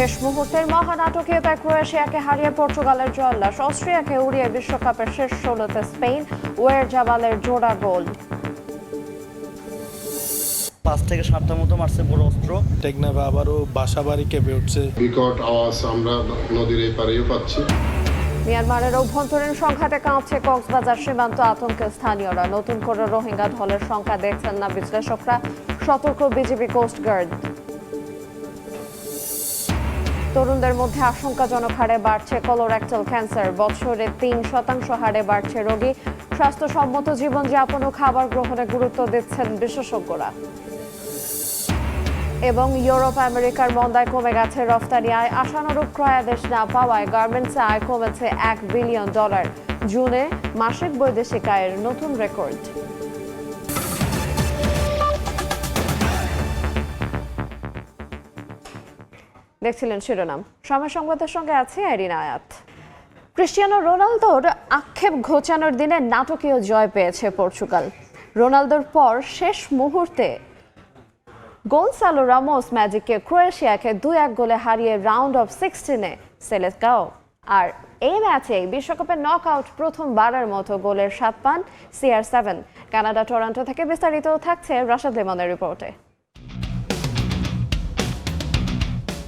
শেষ মুহূর্তের মহানাটকীয়তায় ক্রোয়েশিয়াকে হারিয়ে পর্তুগালের জয়োল্লাস, অস্ট্রিয়াকে উড়িয়ে বিশ্বকাপের শেষ 16তে স্পেন, ওয়েরজাবালের জোড়া গোল। 5 থেকে 7টার মতো মারছে বড় অস্ত্র। টেকনাফে আবারও বাসা বাড়ি কেঁপে উঠছে। বিকট আওয়াজ আমরা নদীর এপারেও পাচ্ছি। মিয়ানমারের অভ্যন্তরীণ সংঘাতে কাঁপছে কক্সবাজার সীমান্ত, আতঙ্কে স্থানীয়রা। নতুন করে রোহিঙ্গা ঢলের সংখ্যা দেখছেন না বিশ্লেষকরা, সতর্ক বিজিবি কোস্টগার্ড। তরুণদের মধ্যে আশঙ্কাজনক হারে বাড়ছে কলোরেক্টাল ক্যান্সার, বছরে 3% হারে বাড়ছে রোগী। স্বাস্থ্যসম্মত জীবনযাপন ও খাবার গ্রহণে গুরুত্ব দিচ্ছেন বিশেষজ্ঞরা। এবং ইউরোপ আমেরিকার মন্দায় কমে গেছে রফতানি আয়, আশানুরূপ ক্রয়াদেশ না পাওয়ায় গার্মেন্টসে আয় কমেছে $1 বিলিয়ন। জুনে মাসিক বৈদেশিক আয়ের নতুন রেকর্ড। দেখছিলেন শিরোনাম, সময় সংবাদের সঙ্গে আছে আইরিন আয়াত। ক্রিস্টিয়ানো রোনালদোর আক্ষেপ ঘোচানোর দিনে নাটকীয় জয় পেয়েছে পর্তুগাল। রোনালদোর পর শেষ মুহূর্তে গোনসালো রামোস ম্যাজিককে ক্রোয়েশিয়াকে 2-1 গোলে হারিয়ে রাউন্ড অফ 16-এ সেলেস্কাও। আর এই ম্যাচে বিশ্বকাপের নকআউট প্রথমবারের মতো গোলের স্বাদ পান CR7। কানাডা টরন্টো থেকে বিস্তারিত থাকছে রাশাদ লিমনের রিপোর্টে।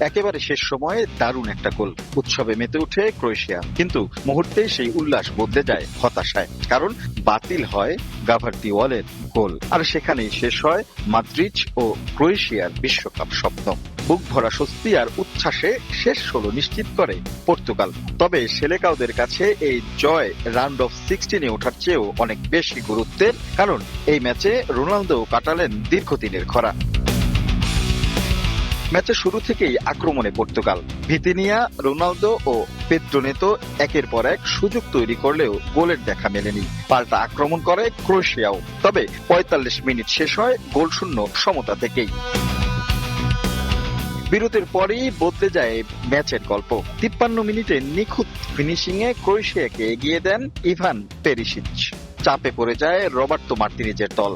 একেবারে শেষ সময়ে দারুণ একটা গোল, উৎসবে মেতে উঠে ক্রোয়েশিয়া, কিন্তু মুহূর্তেই সেই উল্লাস বদলে যায় হতাশায়, কারণ বাতিল হয় গাভার্দিওয়ালের গোল। আর সেখানেই শেষ হয় মাদ্রিদ ও ক্রোয়েশিয়ার বিশ্বকাপ স্বপ্ন। বুক ভরা স্বস্তি আর উচ্ছ্বাসে শেষ 16 নিশ্চিত করে পর্তুগাল। তবে সেলেকাওদের কাছে এই জয় রাউন্ড অফ 16-এ ওঠার চেয়েও অনেক বেশি গুরুত্বের, কারণ এই ম্যাচে রোনালদো কাটালেন দীর্ঘদিনের খরা। ম্যাচের শুরু থেকেই আক্রমণে পর্তুগাল। ভিতিনিয়া, রোনালদো ও পেদ্রো নেতো একের পর এক সুযোগ তৈরি করলেও গোলের দেখা মেলেনি। পাল্টা আক্রমণ করে ক্রোয়েশিয়াও, তবে 45 মিনিট শেষ হয় গোলশূন্য সমতা থেকেই। বিরতির পরেই বদলে যায় ম্যাচের গল্প। 53 মিনিটে নিখুঁত ফিনিশিংয়ে ক্রোয়েশিয়াকে এগিয়ে দেন ইভান পেরিসিচ। চাপে পড়ে যায় রবার্তো মার্তিনেজের দল।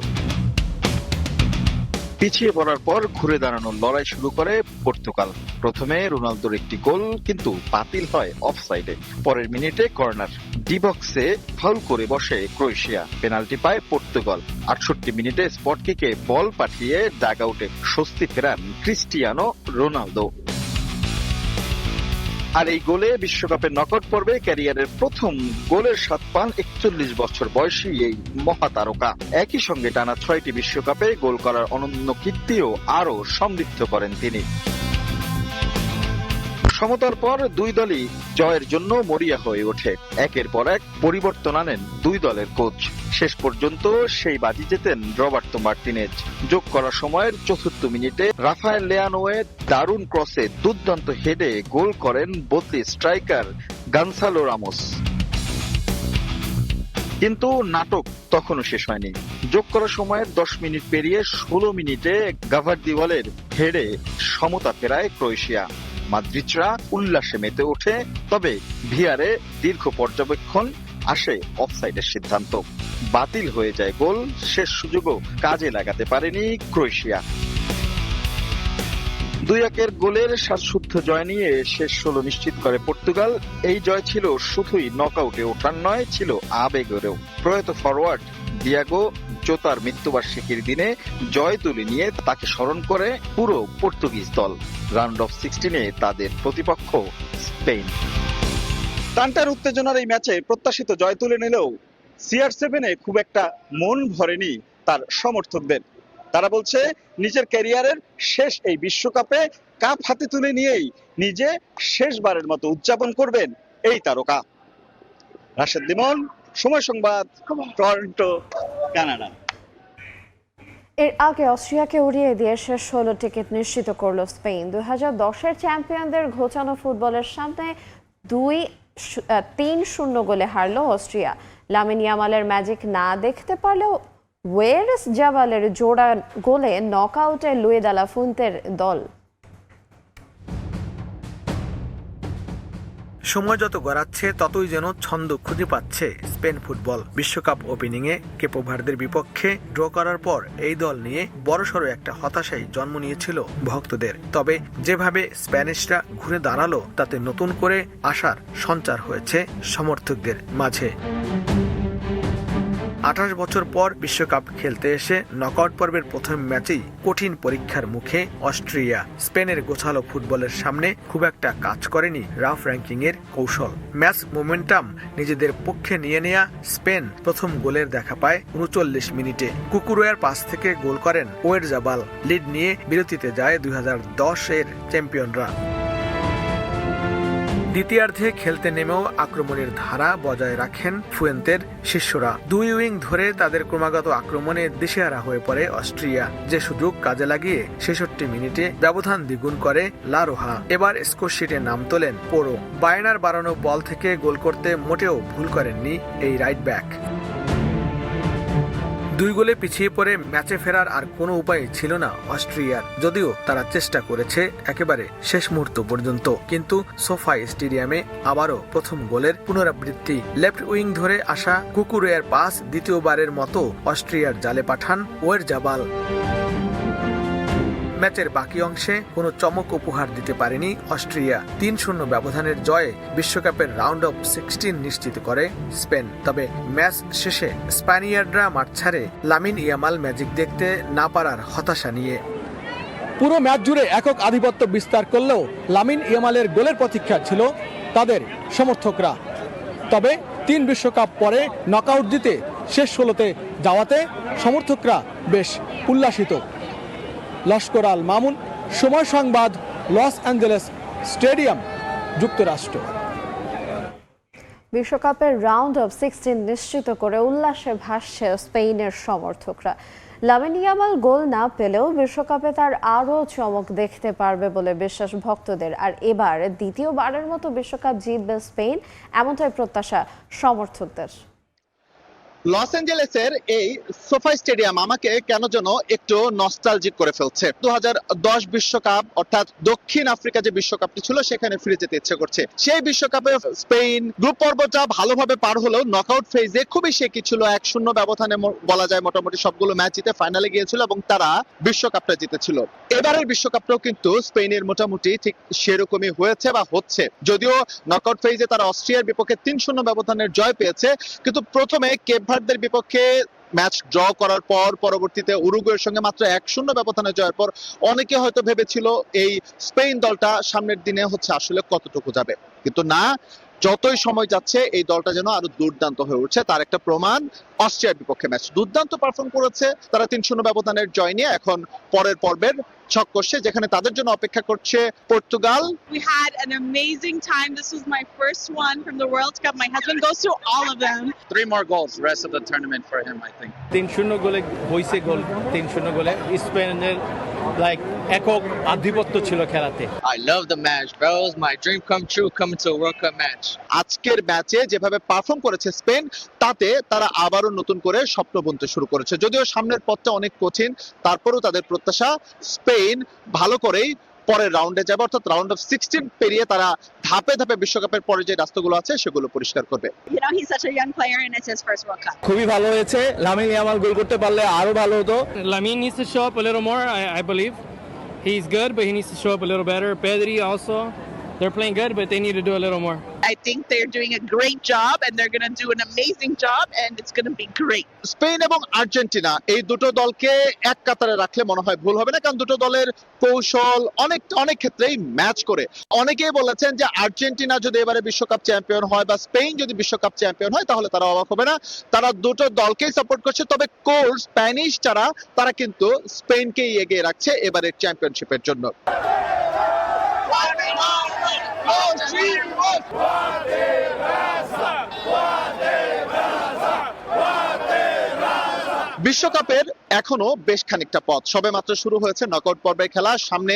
পিছিয়ে পড়ার পর ঘুরে দাঁড়ানোর লড়াই শুরু করে পর্তুগাল। প্রথমে রোনালদোর একটি গোল কিন্তু বাতিল হয় অফসাইডে। পরের মিনিটে কর্নার, ডি বক্সে ফাউল করে বসে ক্রোয়েশিয়া। পেনাল্টি পায় পর্তুগাল। 68 মিনিটে স্পট কিকে বল পাঠিয়ে ডাগ আউটে স্বস্তি ফেরান ক্রিস্টিয়ানো রোনালদো। আর এই গোলে বিশ্বকাপের নকআউট পর্বে ক্যারিয়ারের প্রথম গোলের স্বাদ পান 41 বছর বয়সী এই মহাতারকা। একই সঙ্গে টানা 6টি বিশ্বকাপে গোল করার অনন্য কীর্তিও আরও সমৃদ্ধ করেন তিনি। সমতার পর দুই দলই জয়ের জন্য মরিয়া হয়ে ওঠে। একের পর এক পরিবর্তন আনেন দুই দলের কোচ। শেষ পর্যন্ত সেই বাজি জেতেন রবার্তো মার্তিনেজ। যোগ করা সময়ের ৪৪ মিনিটে রাফায়েল লিয়ানোয়ের দারুণ ক্রসে দুর্দান্ত হেডে গোল করেন বদলি স্ট্রাইকার গনসালো রামোস। কিন্তু নাটক তখনও শেষ হয়নি। যোগ করা সময়ের 10 মিনিট পেরিয়ে 16 মিনিটে গাভার্দিওয়ালের হেডে সমতা ফেরায় ক্রোয়েশিয়া। মাদ্রিদরা উল্লাসে মেতে ওঠে, তবে ভিআরে দীর্ঘ পর্যবেক্ষণ আসে অফসাইডের সিদ্ধান্ত। বাতিল হয়ে যায় গোল। শেষ সুযোগও কাজে লাগাতে পারেনি ক্রোয়েশিয়া। 2-1 গোলের শ্বাসরুদ্ধ জয় নিয়ে শেষ 16 নিশ্চিত করে পর্তুগাল। এই জয় ছিল শুধুই নকআউটে ওঠার নয়, ছিল আবেগেরও। প্রয়াত ফরওয়ার্ড ডিয়াগো জোতার মৃত্যুবার্ষিকীর দিনে জয় তুলে নিয়ে তাকে স্মরণ করে পুরো পর্তুগিজ দল। রাউন্ড অফ 16-এ তাদের প্রতিপক্ষ স্পেন। টানটার উত্তেজনার এই ম্যাচে প্রত্যাশিত জয় তুলে নিলেও CR7-এ খুব একটা মন ভরেনি তার সমর্থকদের। তারা বলছে নিজের ক্যারিয়ারের শেষ এই বিশ্বকাপে কাপ হাতে তুলে নিয়েই নিজে শেষবারের মতো উদযাপন করবেন এই তারকা। রাশেদ লিমন, সময় সংবাদ, টরন্টো, কানাডা। এর আগে অস্ট্রিয়াকে উড়িয়ে দিয়ে শেষ 16 টিকিট নিশ্চিত করল স্পেন। 2010-এর চ্যাম্পিয়নদের ঘোচানো ফুটবলের সামনে 3-0 গোলে হারল অস্ট্রিয়া। লামিন ইয়ামালের ম্যাজিক না দেখতে পারলেও ওয়েরজাবালের জোড়া গোলে নকআউটে লুই দা লা ফুন্তের দল। সময় যত গড়াচ্ছে ততই যেন ছন্দ খুঁজে পাচ্ছে স্পেন ফুটবল। বিশ্বকাপ ওপেনিংয়ে কেপো ভার্দের বিপক্ষে ড্র করার পর এই দল নিয়ে বড়সড় একটা হতাশাই জন্ম নিয়েছিল ভক্তদের। তবে যেভাবে স্প্যানিশরা ঘুরে দাঁড়ালো তাতে নতুন করে আশার সঞ্চার হয়েছে সমর্থকদের মাঝে। 28 বছর পর বিশ্বকাপ খেলতে এসে নকআউট পর্বের প্রথম ম্যাচেই কঠিন পরীক্ষার মুখে অস্ট্রিয়া। স্পেনের গোছালো ফুটবলের সামনে খুব একটা কাজ করেনি রাফ র্যাঙ্কিং এর কৌশল। ম্যাচ মোমেন্টাম নিজেদের পক্ষে নিয়ে নেয়া স্পেন প্রথম গোলের দেখা পায় 39 মিনিটে। কুকুরোয়ার পাস থেকে গোল করেন ওয়েরজাবাল। লিড নিয়ে বিরতিতে যায় 2010-এর চ্যাম্পিয়নরা। দ্বিতীয়ার্ধে খেলতে নেমেও আক্রমণের ধারা বজায় রাখেন ফুয়েন্তের শিষ্যরা। দুই উইং ধরে তাদের ক্রমাগত আক্রমণে দিশেহারা হয়ে পড়ে অস্ট্রিয়া, যে সুযোগ কাজে লাগিয়ে 66 মিনিটে ব্যবধান দ্বিগুণ করে লা রোহা। এবার স্কোরশিটে নাম তোলেন পোরো। বায়নার বাড়ানো বল থেকে গোল করতে মোটেও ভুল করেননি এই রাইট ব্যাক। 2 গোলে পিছিয়ে পড়ে ম্যাচে ফেরার আর কোনো উপায় ছিল না অস্ট্রিয়ার, যদিও তারা চেষ্টা করেছে একেবারে শেষ মুহূর্ত পর্যন্ত। কিন্তু সোফাই স্টেডিয়ামে আবারও প্রথম গোলের পুনরাবৃত্তি। লেফট উইং ধরে আসা কুকুরের পাস দ্বিতীয়বারের মতো অস্ট্রিয়ার জালে পাঠান ওয়েরজাবাল। ম্যাচের বাকি অংশে কোনো চমক উপহার দিতে পারেনি অস্ট্রিয়া। 3-0 ব্যবধানের জয়ে বিশ্বকাপের রাউন্ড অফ 16 নিশ্চিত করে স্পেন। তবে ম্যাচ শেষে স্প্যানিয়ার্ডরা মাঠ ছাড়ে লামিন ইয়ামাল ম্যাজিক দেখতে না পারার হতাশা নিয়ে। পুরো ম্যাচ জুড়ে একক আধিপত্য বিস্তার করলেও লামিন ইয়ামালের গোলের প্রতীক্ষা ছিল তাদের সমর্থকরা। তবে 3 বিশ্বকাপ পরে নকআউট জিতে শেষ 16তে যাওয়াতে সমর্থকরা বেশ উল্লাসিত। লস্কর আল মামুন, সময় সংবাদ, লস অ্যাঞ্জেলেস স্টেডিয়াম, যুক্তরাষ্ট্র। বিশ্বকাপের রাউন্ড অফ 16 নিশ্চিত করে উল্লাসে ভাসছে স্পেনের সমর্থকরা। লামিন ইয়ামাল গোল না পেলেও বিশ্বকাপে তার আরও চমক দেখতে পারবে বলে বিশ্বাস ভক্তদের। আর এবার দ্বিতীয়বারের মতো বিশ্বকাপ জিতবে স্পেন, এমনটাই প্রত্যাশা সমর্থকদের। লস অ্যাঞ্জেলেসের এই সোফাই স্টেডিয়াম আমাকে কেন যেন একটু নস্টালজিক করে ফেলছে। 2010 বিশ্বকাপ, অর্থাৎ দক্ষিণ আফ্রিকা যে বিশ্বকাপটি ছিল সেখানে ফিরে যেতে ইচ্ছে করছে। সেই বিশ্বকাপে স্পেন গ্রুপ পর্বটা ভালোভাবে পার হলেও নকআউট ফেজে খুবই শেকি ছিল। 1-0 ব্যবধানে বলা যায় মোটামুটি সবগুলো ম্যাচ জিতে ফাইনালে গিয়েছিল এবং তারা বিশ্বকাপটা জিতেছিল। এবারের বিশ্বকাপটাও কিন্তু স্পেনের মোটামুটি ঠিক সেরকমই হয়েছে বা হচ্ছে। যদিও নকআউট ফেজে তারা অস্ট্রিয়ার বিপক্ষে 3-0 ব্যবধানের জয় পেয়েছে, কিন্তু প্রথমে কেপ ভার্দের বিপক্ষে ম্যাচ ড্র করার পর পরবর্তীতে উরুগুয়ের সঙ্গে মাত্র 1-0 ব্যবধানে জয়ের পর অনেকে হয়তো ভেবেছিল এই স্পেন দলটা সামনের দিনে আসলে কতটুকু যাবে, কিন্তু না, যতই সময় যাচ্ছে এই দলটা যেন আরো দুর্দান্ত হয়ে উঠছে। তার একটা প্রমাণ অস্ট্রিয়ার বিপক্ষে ম্যাচ দুর্দান্ত পারফর্ম করেছে তারা। 3-0 ব্যবধানের জয় নিয়ে এখন পরের পর্বের ছক করছে, যেখানে তাদের জন্য অপেক্ষা করছে Portugal. We had an amazing time. This was my first one from the World Cup. My husband goes through all of them. 3 more goals rest of the tournament for him, I think. 3-0 গোলে হইছে গোল। 3-0 গোলে স্পেনের একক আধিপত্য ছিল খেলাতে। I love the match, bro. It was my dream come true coming to a World Cup match. আজকের ম্যাচে যেভাবে পারফর্ম করেছে স্পেন, তাতে তারা আবারও নতুন করে স্বপ্ন বুনতে শুরু করেছে। যদিও সামনের পথটা অনেক কঠিন, তারপরেও তাদের প্রত্যাশা স্পেন ভালো করেই পরের রাউন্ডে যাবে, অর্থাৎ রাউন্ড অফ 16 পেরিয়ে তারা ধাপে ধাপে বিশ্বকাপের পরে যে রাস্তাগুলো আছে সেগুলো পরিষ্কার করবে। You know, he's such a young player and it's his first World Cup. খুবই ভালো হয়েছে। লামিন ইয়ামাল গোল করতে পারলে আরো ভালো হতো। Lamine needs to show up a little more, I believe. He's good, but he needs to show up a little better. Pedri also. They're playing good, but they need to do a little more. I think they're doing a great job and they're going to do an amazing job and it's going to be great. Spain এবং Argentina এই দুটো দলকে এক কাতারে রাখলে মনে হয় ভুল হবে না, কারণ দুটো দলের কৌশল অনেক ক্ষেত্রেই ম্যাচ করে। অনেকেই বলেছেন যে আর্জেন্টিনা যদি এবারে বিশ্বকাপ চ্যাম্পিয়ন হয় বা স্পেন যদি বিশ্বকাপ চ্যাম্পিয়ন হয় তাহলে তারা অবাক হবে না। তারা দুটো দলকেই সাপোর্ট করছে, তবে কোর স্প্যানিশ যারা তারা কিন্তু স্পেনকেই এগিয়ে রাখছে এবারের চ্যাম্পিয়নশিপের জন্য। বিশ্বকাপের এখনো বেশ খানিকটা পথ, সবে মাত্র শুরু হয়েছে নকআউট পর্বের খেলা। সামনে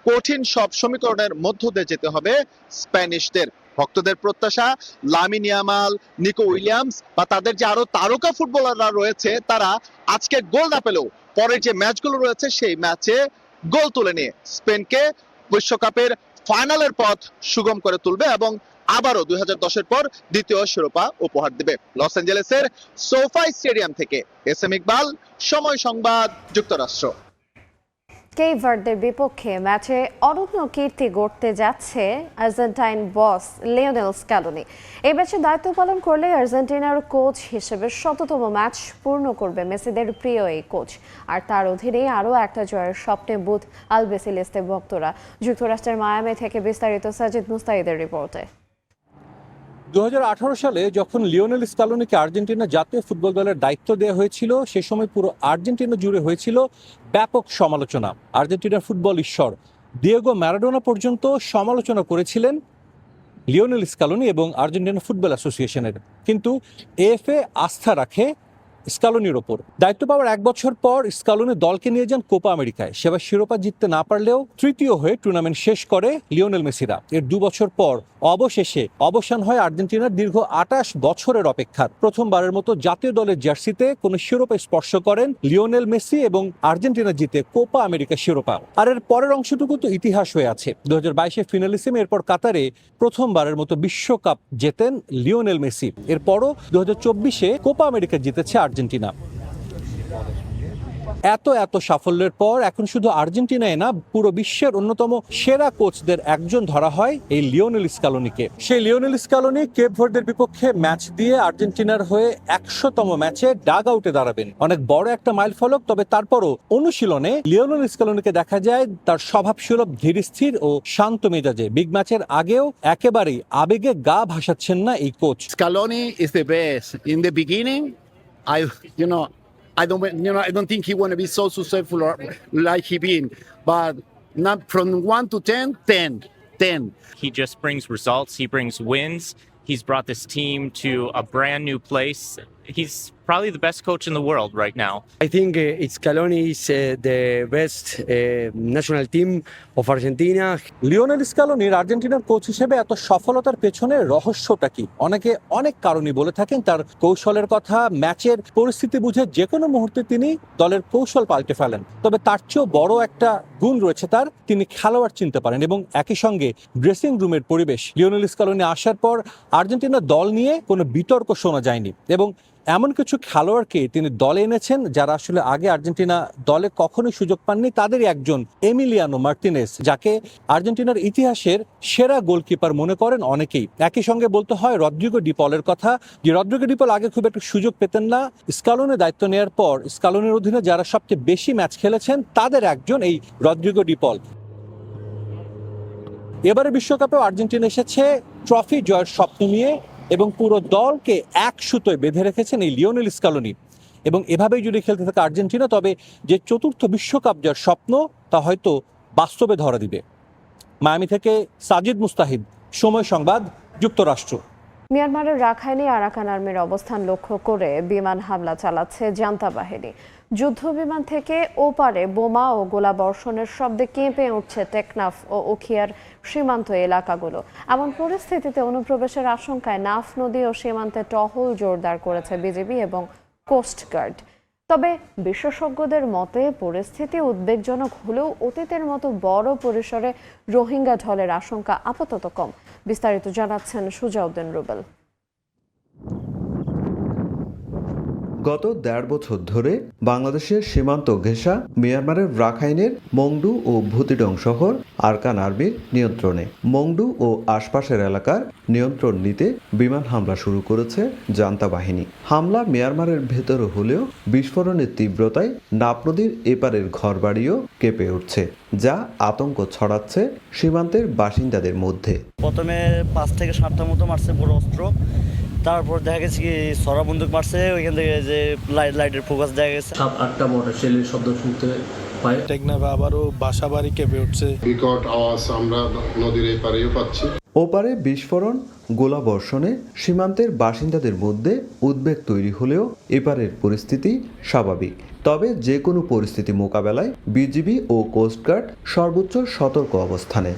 কঠিন সব সমীকরণের মধ্য দিয়ে যেতে হবে স্প্যানিশদের। ভক্তদের প্রত্যাশা লামিন ইয়ামাল, নিকো উইলিয়ামস বা তাদের যে আরো তারকা ফুটবলাররা রয়েছে তারা আজকে গোল না পেলেও পরের যে ম্যাচগুলো রয়েছে সেই ম্যাচে গোল তুলে নিয়ে স্পেনকে বিশ্বকাপের ফাইনালের পথ সুগম করে তুলবে এবং আবারও 2010-এর পর দ্বিতীয় শিরোপা উপহার দেবে। লস অ্যাঞ্জেলেসের সোফাই স্টেডিয়াম থেকে এসএম ইকবাল, সময় সংবাদ, যুক্তরাষ্ট্র। কেপ ভার্দের বিপক্ষে ম্যাচে অনন্য কীর্তি গড়তে যাচ্ছে আর্জেন্টাইন বস লিওনেল স্ক্যালোনি। এই ম্যাচে দায়িত্ব পালন করলে আর্জেন্টিনার কোচ হিসেবে 100তম ম্যাচ পূর্ণ করবে মেসিদের প্রিয় এই কোচ। আর তার অধীনে আরও একটা জয়ের স্বপ্নে বুথ আলবেসিলেস্তে ভক্তরা। যুক্তরাষ্ট্রের মায়ামি থেকে বিস্তারিত সাজিদ মুস্তাহিদের রিপোর্টে। 2018 সালে যখন লিওনেল স্ক্যালোনিকে আর্জেন্টিনা জাতীয় ফুটবল দলের দায়িত্ব দেওয়া হয়েছিল, সে সময় পুরো আর্জেন্টিনা জুড়ে হয়েছিল ব্যাপক সমালোচনা। আর্জেন্টিনার ফুটবল ঈশ্বর দিয়েগো ম্যারাডোনা পর্যন্ত সমালোচনা করেছিলেন লিওনেল স্ক্যালোনি এবং আর্জেন্টিনা ফুটবল অ্যাসোসিয়েশনের। কিন্তু এএফএ আস্থা রাখে স্ক্যালোনির ওপর। দায়িত্ব পাওয়ার 1 বছর পর স্ক্যালোনি দলকে নিয়ে যান কোপা আমেরিকায়। সেবার শিরোপা জিততে না পারলেও তৃতীয় হয়ে টুর্নামেন্ট শেষ করে লিওনেল মেসিরা। এর 2 বছর পর অবশেষে অবসান হয় আর্জেন্টিনার দীর্ঘ 28 বছরের অপেক্ষার। প্রথমবারের মতো জাতীয় দলের জার্সিতে কোনো শিরোপা স্পর্শ করেন লিওনেল মেসি এবং আর্জেন্টিনা জিতে কোপা আমেরিকা শিরোপা। আর এর পরের অংশটুকু তো ইতিহাস হয়ে আছে। 2022-এ ফিনালিসিমে, এরপর কাতারে প্রথমবারের মতো বিশ্বকাপ জেতেন লিওনেল মেসি। এরপরও 2024-এ কোপা আমেরিকা জিতেছে আর্জেন্টিনা। এত সাফল্যের পর এখন শুধু আর্জেন্টিনায় না, পুরো বিশ্বের অন্যতম সেরা কোচদের একজন ধরা হয় এই লিওনেল স্ক্যালোনিকে। সেই লিওনেল স্ক্যালোনি কেপ ভার্দের বিপক্ষে ম্যাচ দিয়ে আর্জেন্টিনার হয়ে 100তম ম্যাচে ডাগ আউটে দাঁড়াবেন। অনেক বড় একটা মাইলফলক। তবে তারপরও অনুশীলনে লিওনেল স্ক্যালোনিকে দেখা যায় তার স্বভাবসুলভ, ধীরস্থির ও শান্ত মেজাজে। বিগ ম্যাচের আগেও একেবারেই আবেগে গা ভাসাচ্ছেন না এই coach. Scaloni is the best. In the beginning, I don't think he want to be so successful like he been, but not from 1 to 10. He just brings results. He brings wins. He's brought this team to a brand new place. He's probably the best coach in the world right now. I think Scaloni is the best national team of Argentina. Lionel স্ক্যালোনির আর্জেন্টিনার coach হিসেবে এত সফলতার পেছনে রহস্যটা কি? অনেকে অনেক কারণই বলে থাকেন। তার কৌশলের কথা, ম্যাচের পরিস্থিতি বুঝে যে কোনো মুহূর্তে তিনি দলের কৌশল পাল্টে ফেলেন। তবে তার চেয়েও বড় একটা গুণ রয়েছে তার, তিনি খেলোয়াড় চিনতে পারেন এবং একই সঙ্গে ড্রেসিং রুমের পরিবেশ। লিওনেল স্ক্যালোনি আসার পর আর্জেন্টিনা দল নিয়ে কোনো বিতর্ক শোনা যায়নি এবং এমন কিছু খেলোয়াড়কে তিনি দলে এনেছেন যারা আসলে আগে আর্জেন্টিনা দলে কখনোই সুযোগ পাননি। তাদেরই একজন এমিলিয়ানো মার্টিনেজ, যাকে আর্জেন্টিনার ইতিহাসের সেরা গোলকিপার মনে করেন অনেকেই। একই সঙ্গে বলতে হয় রদ্রিগো ডি পলের কথা, যে রদ্রিগো ডি পল আগে খুব একটা সুযোগ পেতেন না। স্ক্যালোনির দায়িত্ব নেওয়ার পর স্ক্যালোনির অধীনে যারা সবচেয়ে বেশি ম্যাচ খেলেছেন তাদের একজন এই রদ্রিগো ডি পল। এবারে বিশ্বকাপেও আর্জেন্টিনা এসেছে ট্রফি জয়ের স্বপ্ন নিয়ে এবং পুরো দলকে এক সুতোয় বেঁধে রেখেছেন এই লিওনেল স্ক্যালোনি। এবং এভাবেই যদি খেলতে থাকে আর্জেন্টিনা, তবে যে চতুর্থ বিশ্বকাপ জয়ের স্বপ্ন তা হয়তো বাস্তবে ধরা দিবে। মায়ামি থেকে সাজিদ মুস্তাহিদ, সময় সংবাদ, যুক্তরাষ্ট্র। মিয়ানমারের রাখাইনে আরাকান আর্মির অবস্থান লক্ষ্য করে বিমান হামলা চালাচ্ছে জান্তা বাহিনী। যুদ্ধ বিমান থেকে ওপারে বোমা ও গোলাবর্ষণের শব্দে কেঁপে উঠছে টেকনাফ ও উখিয়ার সীমান্ত এলাকাগুলো। এমন পরিস্থিতিতে অনুপ্রবেশের আশঙ্কায় নাফ নদী ও সীমান্তে টহল জোরদার করেছে বিজিবি এবং কোস্টগার্ড। তবে বিশেষজ্ঞদের মতে পরিস্থিতি উদ্বেগজনক হলেও অতীতের মতো বড় পরিসরে রোহিঙ্গা ঢলের আশঙ্কা আপাতত কম। বিস্তারিত জানাচ্ছেন সুজাউদ্দিন রুবেল। গত 1.5 বছর ধরে বাংলাদেশের সীমান্ত ঘেঁষা মিয়ানমারের রাখাইনের মংডু ও ভুতিডং শহর আরাকান আর্মির নিয়ন্ত্রণে। মংডু ও আশপাশের এলাকার নিয়ন্ত্রণ নিতে বিমান হামলা শুরু করেছে জান্তা বাহিনী। হামলা মিয়ানমারের ভেতরে হলেও বিস্ফোরণের তীব্রতায় নাফ নদীর এপারের ঘরবাড়িও কেঁপে উঠছে, যা আতঙ্ক ছড়াচ্ছে সীমান্তের বাসিন্দাদের মধ্যে। প্রথমে 5 থেকে 7টা মতো মারছে বড় অস্ত্র, তারপর দেখা গেছে কি সরা বন্দুক মারছে, ওইখান থেকে যে লাইটের ফোকাস দেখা গেছে। 7-8টা মোটর শেলের শব্দ শুনতে পাই। টেকনাফে আবারও বাসা বাড়ি কেঁপে উঠছে। বিকট আওয়াজ আমরা নদীর এই পারেও পাচ্ছি। ওপারে বিস্ফোরণ, গোলাবর্ষণে সীমান্তের বাসিন্দাদের মধ্যে উদ্বেগ তৈরি হলেও এপারের পরিস্থিতি স্বাভাবিক। তবে যে কোনো পরিস্থিতি মোকাবেলায় বিজিবি ও কোস্টগার্ড সর্বোচ্চ সতর্ক অবস্থানে।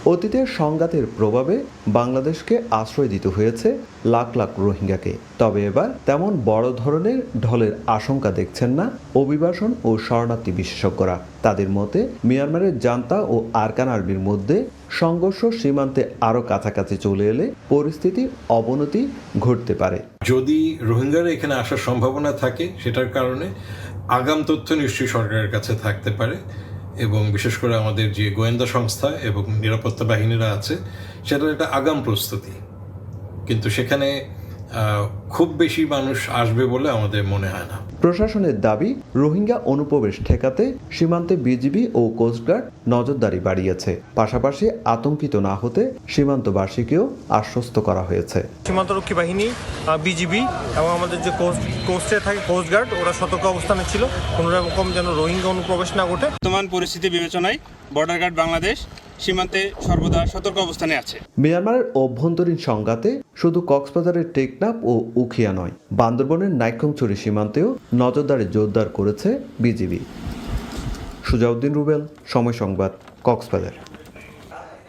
অতীতের সংঘাতের প্রভাবে বাংলাদেশকে আশ্রয় দিতে হয়েছে লাখ লাখ রোহিঙ্গাকে। তবে এবার তেমন বড় ধরনের ঢলের আশঙ্কা দেখছেন না অভিবাসন ও শরণার্থী বিশেষজ্ঞরা। তাদের মতে মিয়ানমারের জান্তা ও আরকান আর্মির মধ্যে সংঘর্ষ সীমান্তে আরও কাছাকাছি চলে এলে পরিস্থিতির অবনতি ঘটতে পারে। যদি রোহিঙ্গারা এখানে আসার সম্ভাবনা থাকে, সেটার কারণে আগাম তথ্য নিশ্চয়ই সরকারের কাছে থাকতে পারে এবং বিশেষ করে আমাদের যে গোয়েন্দা সংস্থা এবং নিরাপত্তা বাহিনীরা আছে সেটার একটা আগাম প্রস্তুতি। কিন্তু সেখানে খুব বেশি মানুষ আসবে বলে আমাদের মনে হয় না। প্রশাসনের দাবি, রোহিঙ্গা অনুপ্রবেশ ঠেকাতে সীমান্তে বিজিবি ও কোস্টগার্ড নজরদারি বাড়িয়েছে। পাশাপাশি আতঙ্কিত না হতে সীমান্তবাসীকেও আশ্বস্ত করা হয়েছে। সীমান্তরক্ষী বাহিনী, বিজিবি এবং আমাদের যে কোস্টে থাকে কোস্টগার্ড, ওরা সতর্ক অবস্থানে ছিল কোনো রকম যেন রোহিঙ্গা অনুপ্রবেশ না ঘটে। বর্তমান পরিস্থিতি বিবেচনায় বর্ডার গার্ড বাংলাদেশ সীমান্তে সর্বদা সতর্ক অবস্থানে আছে। মিয়ানমারের অভ্যন্তরীণ সংঘাতে শুধু কক্সবাজারের টেকনাফ ও উখিয়া নয়, বান্দরবনের নাইক্ষ্যংছড়ি সীমান্তেও নজরদারি জোরদার করেছে বিজিবি। সুজাউদ্দিন রুবেল, সময় সংবাদ, কক্সবাজার।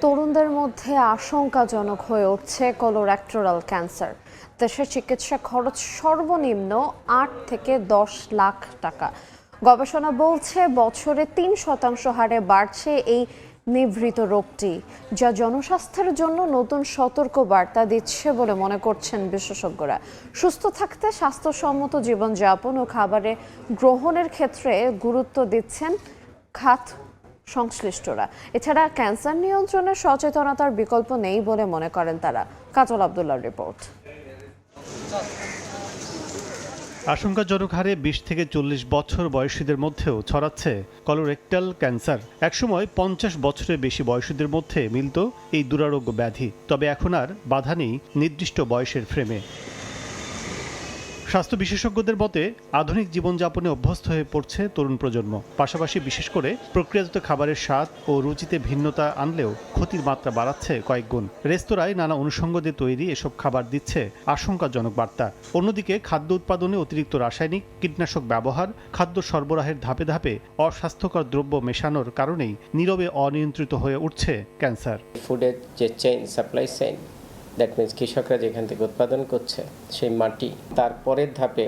তরুণদের মধ্যে আশঙ্কাজনক হয়ে উঠছে কোলোরেক্টাল ক্যান্সার। দেশের চিকিৎসা খরচ সর্বনিম্ন 8 থেকে 10 লাখ টাকা। গবেষণা বলছে বছরে 3% হারে বাড়ছে এই নিভৃত রোগটি, যা জনস্বাস্থ্যের জন্য নতুন সতর্ক বার্তা দিচ্ছে বলে মনে করছেন বিশেষজ্ঞরা। সুস্থ থাকতে স্বাস্থ্যসম্মত জীবনযাপন ও খাবারে গ্রহণের ক্ষেত্রে গুরুত্ব দিচ্ছেন খাত সংশ্লিষ্টরা। এছাড়া ক্যান্সার নিয়ন্ত্রণে সচেতনতার বিকল্প নেই বলে মনে করেন তারা। কাজল আব্দুল্লাহর রিপোর্ট। আশঙ্কাজনক হারে 20 থেকে 40 বছর বয়সীদের মধ্যেও ছড়াচ্ছে কলোরেক্টাল ক্যান্সার। একসময় 50 বছরের বেশি বয়সীদের মধ্যে মিলত এই দুরারোগ্য ব্যাধি, তবে এখন আর বাধা নেই নির্দিষ্ট বয়সের ফ্রেমে। স্বাস্থ্য বিশেষজ্ঞদের মতে আধুনিক জীবনযাপনে অভ্যস্ত হয়ে পড়ছে তরুণ প্রজন্ম। পাশাপাশি বিশেষ করে প্রক্রিয়াজাত খাবারের স্বাদ ও রুচিতে ভিন্নতা আনলেও ক্ষতির মাত্রা বাড়াচ্ছে কয়েক গুণ। রেস্তোরাঁয় নানা অনুষঙ্গ দিয়ে তৈরি এসব খাবার দিচ্ছে আশঙ্কাজনক বার্তা। অন্যদিকে খাদ্য উৎপাদনে অতিরিক্ত রাসায়নিক কীটনাশক ব্যবহার, খাদ্য সরবরাহের ধাপে ধাপে অস্বাস্থ্যকর দ্রব্য মেশানোর কারণেই নীরবে অনিয়ন্ত্রিত হয়ে উঠছে ক্যান্সার। ফুডের যে chain, supply chain, that means কৃষকরা যেখান থেকে উৎপাদন করছে সেই মাটি, তারপরের ধাপে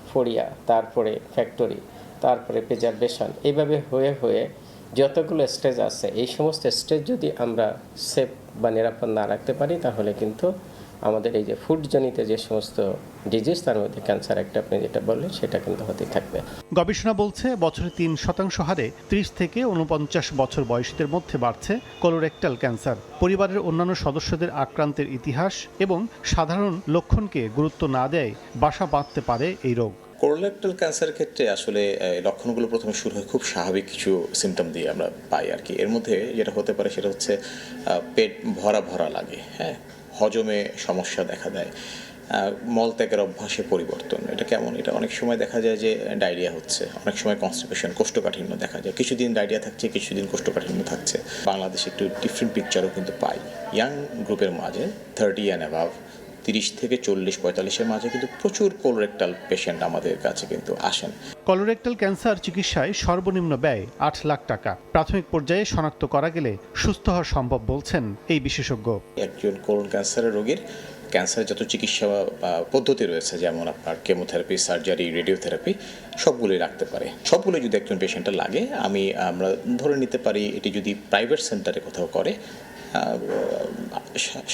ফড়িয়া, তারপরে ফ্যাক্টরি, তারপরে প্রিজারভেশন, এইভাবে হয়ে হয়ে যতগুলো স্টেজ আছে, এই সমস্ত স্টেজ যদি আমরা সেফ বা নিরাপদ না রাখতে পারি তাহলে কিন্তু আমাদের এই যে ফুডজনিত যে সমস্ত ডিজিজ, তার মধ্যে ক্যান্সার একটা আপনি যেটা বললেন সেটা কিন্তু হতেই থাকবে। গবেষণা বলছে বছরে 3% হারে 30 থেকে 49 বছর বয়সীদের মধ্যে বাড়ছে কোলোরেক্টাল ক্যান্সার। পরিবারের অন্যান্য সদস্যদের আক্রান্তের ইতিহাস এবং সাধারণ লক্ষণকে গুরুত্ব না দেয় বাসা বাঁধতে পারে এই রোগ। কোলোরেক্টাল ক্যান্সারের ক্ষেত্রে আসলে লক্ষণগুলো প্রথমে শুরু হয় খুব স্বাভাবিক কিছু সিমটম দিয়ে আমরা পাই আর কি। এর মধ্যে যেটা হতে পারে সেটা হচ্ছে পেট ভরা ভরা লাগে, হ্যাঁ, হজমে সমস্যা দেখা দেয়, মলত্যাগের অভ্যাসে পরিবর্তন। এটা কেমন? এটা অনেক সময় দেখা যায় যে ডায়রিয়া হচ্ছে, অনেক সময় কনস্টিপেশন, কোষ্ঠকাঠিন্য দেখা যায়, কিছুদিন ডায়রিয়া থাকছে, কিছুদিন কোষ্ঠকাঠিন্য থাকছে। বাংলাদেশে একটু ডিফারেন্ট পিকচারও কিন্তু পাই। ইয়াং গ্রুপের মাঝে 30 অ্যান্ড অ্যাবাভ, 30 থেকে 40-45-এর মাঝে কিন্তু প্রচুর কোলোরেক্টাল পেশেন্ট আমাদের কাছে কিন্তু আসেন। কোলোরেক্টাল ক্যান্সার চিকিৎসায় সর্বনিম্ন ব্যয় 8 লাখ টাকা। প্রাথমিক পর্যায়ে শনাক্ত করা গেলে সুস্থ হওয়া সম্ভব বলছেন এই বিশেষজ্ঞ। একজন কোলন ক্যান্সারের রোগীর ক্যান্সারের যত চিকিৎসা পদ্ধতি রয়েছে, যেমন আপনার কেমোথেরাপি, সার্জারি, রেডিওথেরাপি, সবগুলোই রাখতে পারে। সবগুলো যদি একজন পেশেন্টের লাগে, আমরা ধরে নিতে পারি এটি যদি প্রাইভেট সেন্টারে কোথাও করে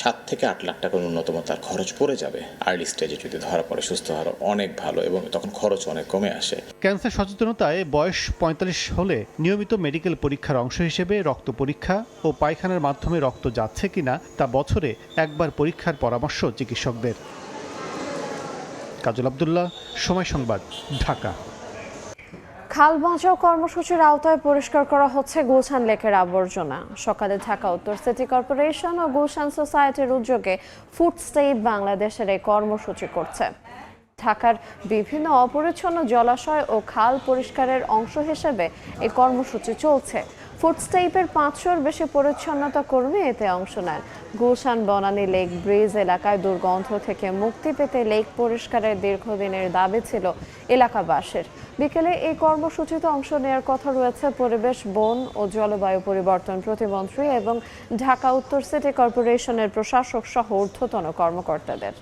7 থেকে 8 লাখ টাকা ন্যূনতম তার খরচ পড়ে যাবে। আর্লি স্টেজে যদি ধরা পড়ে সুস্থ হওয়ার অনেক ভালো এবং তখন খরচ অনেক কমে আসে। ক্যান্সার সচেতনতায় বয়স 45 হলে নিয়মিত মেডিকেল পরীক্ষার অংশ হিসেবে রক্ত পরীক্ষা ও পায়খানার মাধ্যমে রক্ত যাচ্ছে কিনা তা বছরে একবার পরীক্ষার পরামর্শ চিকিৎসকদের। কাজল আব্দুল্লাহ, সময় সংবাদ, ঢাকা। খাল বাঁচাও কর্মসূচির আওতায় পরিষ্কার করা হচ্ছে গুলশান লেকের আবর্জনা। সকালে ঢাকা উত্তর সিটি কর্পোরেশন ও গুলশান সোসাইটির উদ্যোগে ফুড স্টেট বাংলাদেশের এই কর্মসূচি করছে। ঢাকার বিভিন্ন অপরিচ্ছন্ন জলাশয় ও খাল পরিষ্কারের অংশ হিসেবে এই কর্মসূচি চলছে। ফুডস্টেপের 500-র বেশি পরিচ্ছন্নতা কর্মী এতে অংশ নেন। গুলশান বনানী লেক ব্রিজ এলাকায় দুর্গন্ধ থেকে মুক্তি পেতে লেক পরিষ্কারের দীর্ঘদিনের দাবি ছিল এলাকাবাসীর। বিকেলে এই কর্মসূচিতে অংশ নেওয়ার কথা রয়েছে পরিবেশ, বন ও জলবায়ু পরিবর্তন প্রতিমন্ত্রী এবং ঢাকা উত্তর সিটি কর্পোরেশনের প্রশাসক সহ ঊর্ধ্বতন কর্মকর্তাদের।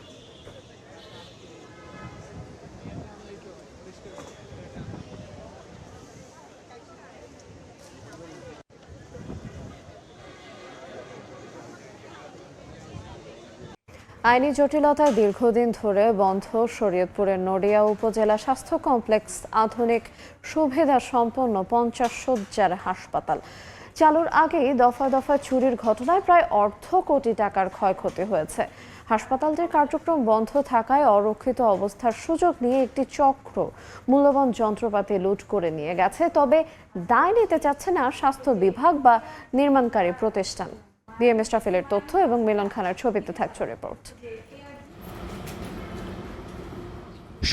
আইনি জটিলতায় দীর্ঘদিন ধরে বন্ধ শরীয়তপুরের নড়িয়া উপজেলা স্বাস্থ্য কমপ্লেক্স আধুনিক সুবিধা সম্পন্ন 50 শয্যার হাসপাতাল চালুর আগেই দফায় দফায় চুরির ঘটনায় প্রায় অর্ধ কোটি টাকার ক্ষয়ক্ষতি হয়েছে। হাসপাতালটির কার্যক্রম বন্ধ থাকায় অরক্ষিত অবস্থার সুযোগ নিয়ে একটি চক্র মূল্যবান যন্ত্রপাতি লুট করে নিয়ে গেছে। তবে দায় নিতে চাচ্ছে না স্বাস্থ্য বিভাগ বা নির্মাণকারী প্রতিষ্ঠান। বিএমএস ট্রাফেলের তথ্য এবং মিলন খানের ছবিতে থাকছে রিপোর্ট।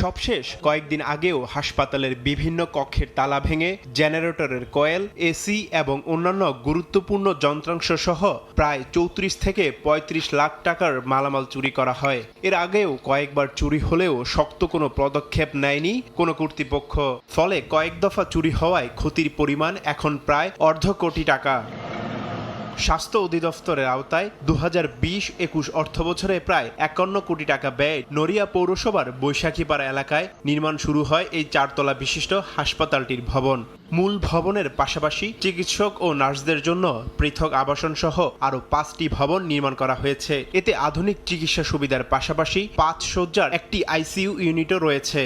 সবশেষ কয়েকদিন আগেও হাসপাতালের বিভিন্ন কক্ষের তালা ভেঙে জেনারেটরের কয়েল, এসি এবং অন্যান্য গুরুত্বপূর্ণ যন্ত্রাংশ সহ প্রায় 34 থেকে 35 লাখ টাকার মালামাল চুরি করা হয়। এর আগেও কয়েকবার চুরি হলেও শক্ত কোনো পদক্ষেপ নেয়নি কোনো কর্তৃপক্ষ। ফলে কয়েক দফা চুরি হওয়ায় ক্ষতির পরিমাণ এখন প্রায় অর্ধ কোটি টাকা। স্বাস্থ্য অধিদপ্তরের আওতায় 2020-21 অর্থবছরে প্রায় 51 কোটি টাকা ব্যয় নড়িয়া পৌরসভার বৈশাখীপাড়া এলাকায় নির্মাণ শুরু হয় এই 4 তলা বিশিষ্ট হাসপাতালটির ভবন। মূল ভবনের পাশাপাশি চিকিৎসক ও নার্সদের জন্য পৃথক আবাসন সহ আরও 5টি ভবন নির্মাণ করা হয়েছে। এতে আধুনিক চিকিৎসা সুবিধার পাশাপাশি 5 শয্যার একটি আইসিইউ ইউনিটও রয়েছে।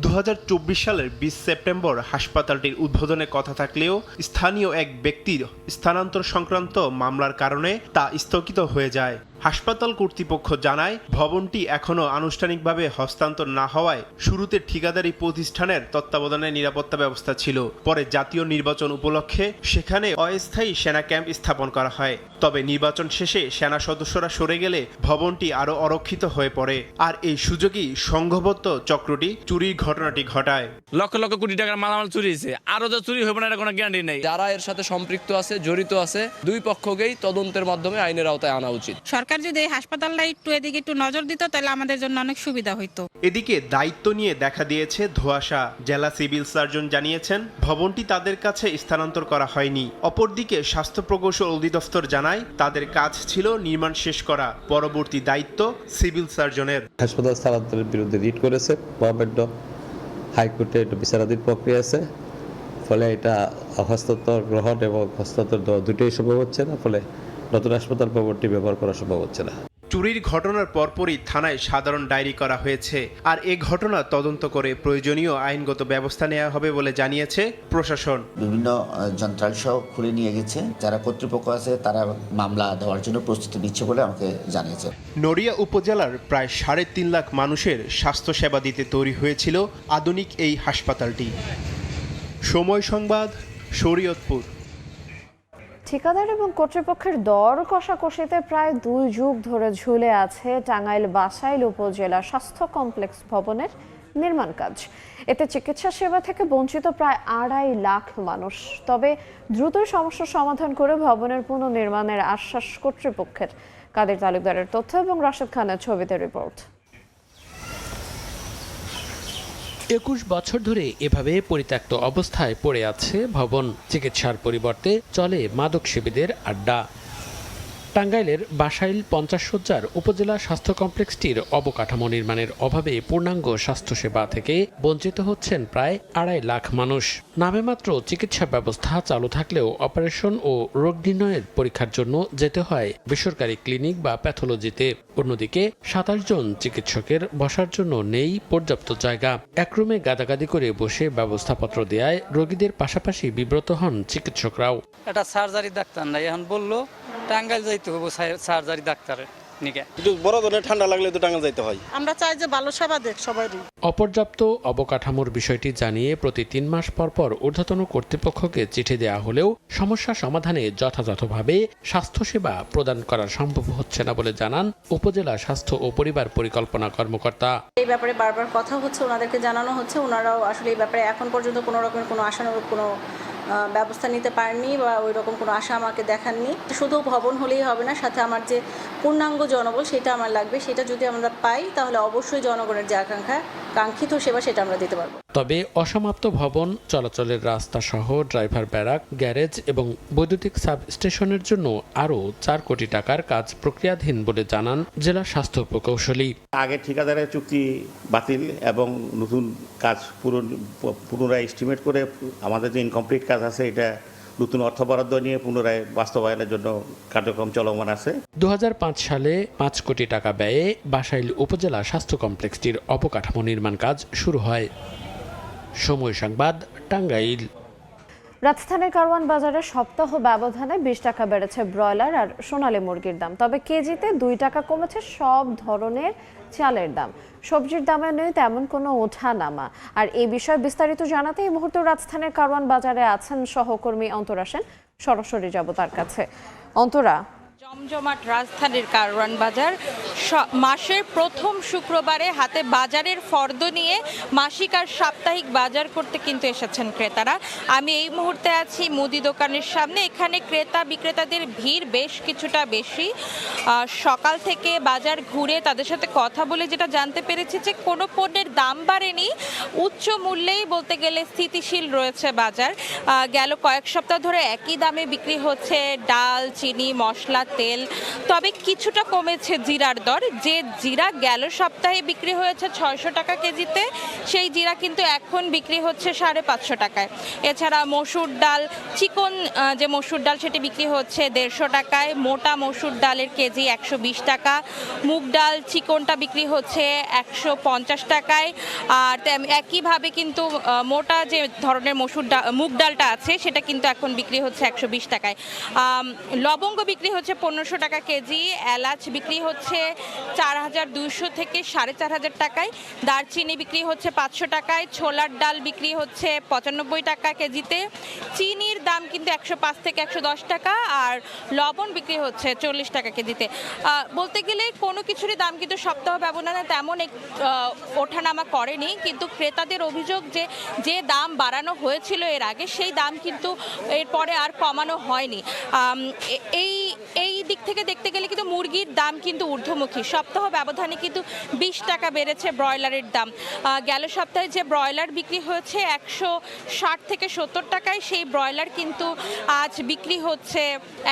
2024 সালের 20 সেপ্টেম্বর হাসপাতালটির উদ্বোধনের কথা থাকলেও স্থানীয় এক ব্যক্তির স্থানান্তর সংক্রান্ত মামলার কারণে তা স্থগিত হয়ে যায়। হাসপাতাল কর্তৃপক্ষ জানায় ভবনটি এখনও আনুষ্ঠানিকভাবে হস্তান্তর না হওয়ায় শুরুতে ঠিকাদারি প্রতিষ্ঠানের তত্ত্বাবধানে নিরাপত্তা ব্যবস্থা ছিল। পরে জাতীয় নির্বাচন উপলক্ষে সেখানে অস্থায়ী সেনা ক্যাম্প স্থাপন করা হয়। তবে নির্বাচন শেষে সেনা সদস্যরা সরে গেলে ভবনটি আরও অরক্ষিত হয়ে পড়ে। আর এই সুযোগেই সংঘবদ্ধ চক্রটি চুরির ঘটনাটি ঘটায়। লক্ষ লক্ষ কোটি টাকার মালামাল চুরি হয়েছে, আরও যে চুরি হবে না এটা কোনো গ্যারান্টি নেই। যারা এর সাথে সম্পৃক্ত আছে, জড়িত আছে, দুই পক্ষকেই তদন্তের মাধ্যমে আইনের আওতায় আনা উচিত। সরকার যদি এই হাসপাতালটা এদিকে একটু নজর দিত তাহলে আমাদের জন্য অনেক সুবিধা হইতো। এদিকে দায়িত্ব নিয়ে দেখা দিয়েছে ধোঁয়াশা। জেলা সিভিল সার্জন জানিয়েছেন ভবনটি তাদের কাছে স্থানান্তর করা হয়নি। অপরদিকে স্বাস্থ্য প্রকৌশল অধিদপ্তর জানায় তাদের কাজ ছিল নির্মাণ শেষ করা, পরবর্তী দায়িত্ব সিভিল সার্জনের। হাসপাতাল স্থানান্তরের বিরুদ্ধে রিট করেছে মহামান্য হাইকোর্টে, এটা বিচারাধীন প্রক্রিয়া আছে। ফলে এটা হস্তান্তর গ্রহণ এবং হস্তান্তর দেওয়া দুটোই সম্ভব হচ্ছে না। ফলে নতুন হাসপাতাল ভবনটি ব্যবহার করা সম্ভব হচ্ছে না। চুরির ঘটনার পরপরই থানায় সাধারণ ডায়েরি করা হয়েছে। আর এই ঘটনা তদন্ত করে প্রয়োজনীয় আইনগত ব্যবস্থা নেওয়া হবে বলে জানিয়েছে প্রশাসন। বিভিন্ন যন্ত্রাংশ খুলে নিয়ে গেছে, যারা কর্তৃপক্ষ আছে তারা মামলা দেওয়ার জন্য প্রস্তুতি নিচ্ছে বলে আমাকে জানিয়েছে। নড়িয়া উপজেলার প্রায় 3.5 লাখ মানুষের স্বাস্থ্যসেবা দিতে তৈরি হয়েছিল আধুনিক এই হাসপাতালটি। সময় সংবাদ, শরীয়তপুর। ঠিকাদার এবং কর্তৃপক্ষের দর কষাকষিতে প্রায় 2 যুগ ধরে ঝুলে আছে টাঙ্গাইল বাসাইল উপজেলা স্বাস্থ্য কমপ্লেক্স ভবনের নির্মাণ কাজ। এতে চিকিৎসা সেবা থেকে বঞ্চিত প্রায় 2.5 লাখ মানুষ। তবে দ্রুত সমস্যার সমাধান করে ভবনের পুনর্নির্মাণের আশ্বাস কর্তৃপক্ষের। কাদের তালুকদারের তথ্য এবং রাশেদ খানের ছবিতে রিপোর্ট। 21 বছর ধরে এভাবে পরিত্যক্ত অবস্থায় পড়ে আছে ভবন। চিকিৎসার পরিবর্তে চলে মাদক সেবীদের আড্ডা। টাঙ্গাইলের বাসাইল 50 শয্যার উপজেলা স্বাস্থ্য কমপ্লেক্সটির অবকাঠামো নির্মাণের অভাবে পূর্ণাঙ্গ স্বাস্থ্যসেবা থেকে বঞ্চিত হচ্ছেন প্রায় 2.5 লাখ মানুষ। নামে মাত্র চিকিৎসা ব্যবস্থা চালু থাকলেও অপারেশন ও রোগ নির্ণয়ের পরীক্ষার জন্য যেতে হয় বেসরকারি ক্লিনিক বা প্যাথোলজিতে। অন্যদিকে 27 জন চিকিৎসকের বসার জন্য নেই পর্যাপ্ত জায়গা। এক রুমে গাদাগাদি করে বসে ব্যবস্থাপত্র দেয়ায় রোগীদের পাশাপাশি বিব্রত হন চিকিৎসকরাও। এটা সার্জারি ডাক্তার নাই, এখন বললো টাঙ্গাইল যাইতে হবে সার্জারি ডাক্তারে। পিকনিকে। একটু বড় ধরনের ঠান্ডা লাগলে তো টাঙ্গাইল যাইতে হয়। আমরা চাই যে ভালো সেবা দেখ সবারই। অপর্যাপ্ত অবকাঠামোর বিষয়টি জানিয়ে প্রতি 3 মাস পর পর ঊর্ধ্বতন কর্তৃপক্ষকে চিঠি দেওয়া হলেও সমস্যা সমাধানে যথাযথভাবে স্বাস্থ্যসেবা প্রদান করা সম্ভব হচ্ছে না বলে জানান উপজেলা স্বাস্থ্য ও পরিবার পরিকল্পনা কর্মকর্তা। এই ব্যাপারে বারবার কথা হচ্ছে, ওনাদেরকে জানানো হচ্ছে, ওনারাও আসলে এই ব্যাপারে এখন পর্যন্ত কোনো রকমের কোনো আশানুরূপ কোনো ব্যবস্থা নিতে পারেননি বা ওই রকম কোনো আশা আমাকে দেখাননি। শুধু ভবন হলেই হবে না, সাথে আমার যে পূর্ণাঙ্গ জনবল সেটা আমার লাগবে। সেটা যদি আমরা পাই তাহলে অবশ্যই জনগণের যে আকাঙ্ক্ষা কাঙ্ক্ষিত সেবা সেটা আমরা দিতে পারবো। তবে অসমাপ্ত ভবন, চলাচলের রাস্তা সহ ড্রাইভার ব্যারাক, গ্যারেজ এবং বৈদ্যুতিক সাব স্টেশনের জন্য আরও 4 কোটি টাকার কাজ প্রক্রিয়াধীন বলে জানান জেলা স্বাস্থ্য প্রকৌশলী। আগে ঠিকাদারের চুক্তি বাতিল এবং নতুন কাজ পুনরায় এস্টিমেট করে আমাদের যে ইনকমপ্লিট কাজ আছে এটা নতুন অর্থ বরাদ্দ নিয়ে পুনরায় বাস্তবায়নের জন্য কার্যক্রম চলমান আছে। 2005 সালে 5 কোটি টাকা ব্যয়ে বাসাইল উপজেলা স্বাস্থ্য কমপ্লেক্সটির অবকাঠামো নির্মাণ কাজ শুরু হয়। সময় সংবাদ, টাঙ্গাইল। রাজধানীর কারওয়ান বাজারে সপ্তাহ ব্যবধানে 20 টাকা বেড়েছে ব্রয়লার আর সোনালী মুরগির দাম। তবে কেজিতে 2 টাকা কমেছে সব ধরনের চালের দাম। সবজির দামে নেই তেমন কোনো ওঠানামা। আর এই বিষয়ে বিস্তারিত জানাতে এই মুহূর্তে রাজধানীর কারওয়ান বাজারে আছেন সহকর্মী অন্তরা সেন। সরাসরি যাব তার কাছে। অন্তরা, জমজমাট রাজধানীর কারওয়ান বাজার মাসের প্রথম শুক্রবারে হাতে বাজারের ফর্দ নিয়ে মাসিক আর সাপ্তাহিক বাজার করতে কিন্তু এসেছেন ক্রেতারা। আমি এই মুহূর্তে আছি মুদি দোকানের সামনে। এখানে ক্রেতা বিক্রেতাদের ভিড় বেশ কিছুটা বেশি। সকাল থেকে বাজার ঘুরে তাদের সাথে কথা বলে যেটা জানতে পেরেছি যে কোনো পণ্যের দাম বাড়েনি, উচ্চ মূল্যেই বলতে গেলে স্থিতিশীল রয়েছে বাজার। গেল কয়েক সপ্তাহ ধরে একই দামে বিক্রি হচ্ছে ডাল, চিনি, মশলা, তেল। তবে কিছুটা কমেছে জিরার দর। যে জিরা গেল সপ্তাহে বিক্রি হয়েছে 600 টাকা কেজিতে, সেই জিরা কিন্তু এখন বিক্রি হচ্ছে 550 টাকায়। এছাড়া মসুর ডাল, চিকন যে মসুর ডাল সেটি বিক্রি হচ্ছে 150 টাকায়। মোটা মসুর ডালের কেজি 120 টাকা। মুগ ডাল চিকনটা বিক্রি হচ্ছে 150 টাকায়। আর একইভাবে কিন্তু মোটা যে ধরনের মুগ ডালটা আছে সেটা কিন্তু এখন বিক্রি হচ্ছে 120 টাকায়। লবঙ্গ বিক্রি হচ্ছে 1500 টাকা কেজি। এলাচ বিক্রি হচ্ছে 4200 থেকে 4500 টাকায়। দারচিনি বিক্রি হচ্ছে 500 টাকায়। ছোলার ডাল বিক্রি হচ্ছে 95 টাকা কেজিতে। চিনির দাম কিন্তু 105 থেকে 110 টাকা। আর লবণ বিক্রি হচ্ছে 40 টাকা কেজিতে। বলতে গেলে কোনো কিছুরই দাম কিন্তু সপ্তাহ ব্যবধানে তেমন ওঠানামা করেনি, কিন্তু ক্রেতাদের অভিযোগ যে দাম বাড়ানো হয়েছিল এর আগে সেই দাম কিন্তু এরপরে আর কমানো হয়নি। এই দিক থেকে দেখতে গেলে কিন্তু মুরগির দাম কিন্তু ঊর্ধ্বমুখী। সপ্তাহ ব্যবধানে কিন্তু 20 টাকা বেড়েছে ব্রয়লারের দাম। গেল সপ্তাহে যে ব্রয়লার বিক্রি হয়েছে 160 থেকে 70 টাকায়, সেই ব্রয়লার কিন্তু আজ বিক্রি হচ্ছে